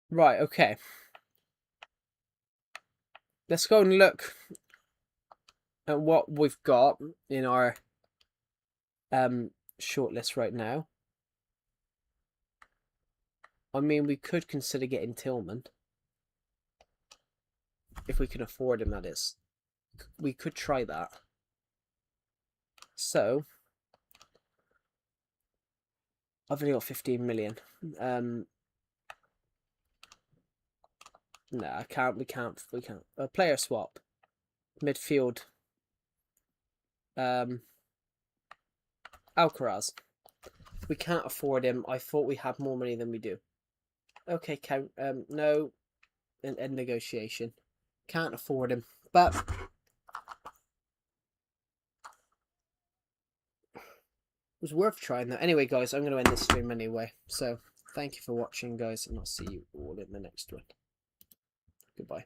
Right, okay. Let's go and look at what we've got in our shortlist right now. I mean, we could consider getting Tillman. If we can afford him, that is. We could try that. So, I've only got 15 million. No, I can't. We can't. Player swap. Midfield. Alcaraz. We can't afford him. I thought we had more money than we do. Okay, count. No. End negotiation. Can't afford him. But it was worth trying though. Anyway, guys, I'm going to end this stream anyway. So, thank you for watching, guys, and I'll see you all in the next one. Goodbye.